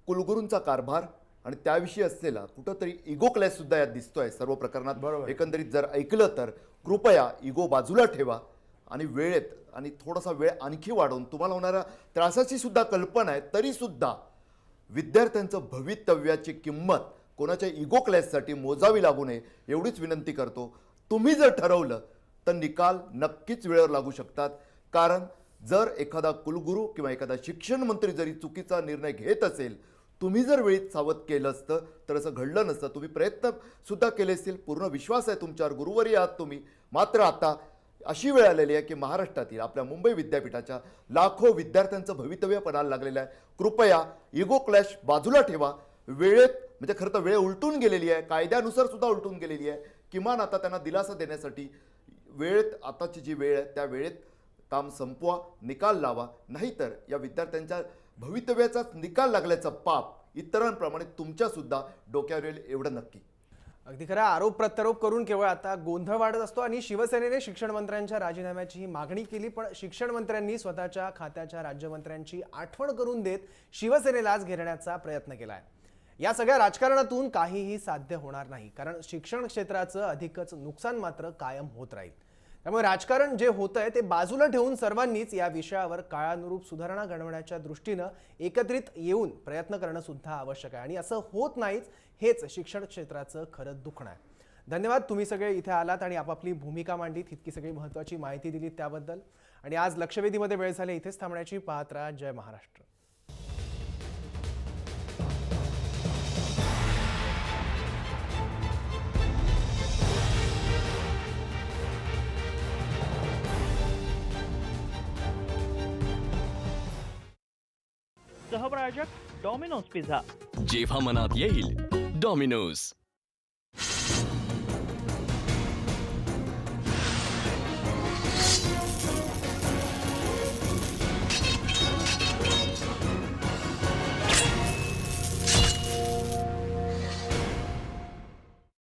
कुलगुरूंचा कारभार आणि त्याविषयी असलेला कुठंतरी इगो क्लॅश सुद्धा यात दिसतोय सर्व प्रकरणात. बरोबर. एकंदरीत जर ऐकलं तर कृपया इगो बाजूला ठेवा आणि वेळेत आणि थोडासा वेळ आणखी वाढवून, तुम्हाला होणाऱ्या त्रासाची सुद्धा कल्पना आहे तरी सुद्धा विद्यार्थ्यांचं भवितव्याची किंमत कोणाच्या इगो क्लॅशसाठी मोजावी लागू नये एवढीच विनंती करतो. तुम्ही जर ठरवलं तर निकाल नक्कीच वेळेवर लागू शकतात. कारण जर एखादा कुलगुरू किंवा एखादा शिक्षण मंत्री जरी चुकीचा निर्णय घेत असेल, तुम्ही जर वेळीत सावध केलं असतं तर असं घडलं नसतं. तुम्ही प्रयत्न सुद्धा केले असतील, पूर्ण विश्वास आहे तुमच्यावर, गुरुवारी आहात तुम्ही. मात्र आता अशी वेळ आलेली आहे की महाराष्ट्रातील आपल्या मुंबई विद्यापीठाच्या लाखो विद्यार्थ्यांचं भवितव्य पडायला लागलेलं आहे. कृपया इगो क्लॅश बाजूला ठेवा. वेळेत, म्हणजे खरं तर वेळ उलटून गेलेली आहे, कायद्यानुसार सुद्धा उलटून गेलेली आहे. किमान आता त्यांना दिलासा देण्यासाठी वेळेत, आताची जी वेळ आहे त्या वेळेत काम संपवा, निकाल लावा. नाहीतर या विद्यार्थ्यांच्या भवितव्याचाच निकाल लागल्याचं पाप इतरांप्रमाणे तुमच्या सुद्धा डोक्यावर येईल एवढं नक्की. अगदी खरं, आरोप प्रत्यारोप करून केवळ आता गोंधळ वाढत असतो. आणि शिवसेनेने शिक्षण मंत्र्यांच्या राजीनाम्याची ही मागणी केली, पण शिक्षण मंत्र्यांनी स्वतःच्या खात्याच्या राज्यमंत्र्यांची आठवण करून देत शिवसेनेलाच घेरण्याचा प्रयत्न केला आहे. या सगळ्या राजकारणातून काहीही साध्य होणार नाही, कारण शिक्षण क्षेत्राचं अधिकच नुकसान मात्र कायम होत राहील. त्यामुळे राजकारण जे होतंय ते बाजूला ठेवून सर्वांनीच या विषयावर काळानुरूप सुधारणा घडवण्याच्या दृष्टीनं एकत्रित येऊन प्रयत्न करणं सुद्धा आवश्यक आहे. आणि असं होत नाहीच, हेच शिक्षण क्षेत्राचं खरं दुखणं आहे. धन्यवाद, तुम्ही सगळे इथे आलात आणि आपापली भूमिका मांडलीत, इतकी सगळी महत्त्वाची माहिती दिलीत त्याबद्दल. आणि आज लक्षवेधीमध्ये वेळ झाली इथेच थांबण्याची. पाहत राहा जय महाराष्ट्र. सहप्रायोजक डॉमिनोज पिझ्झा. जेव्हा मनात येईल डॉमिनोज.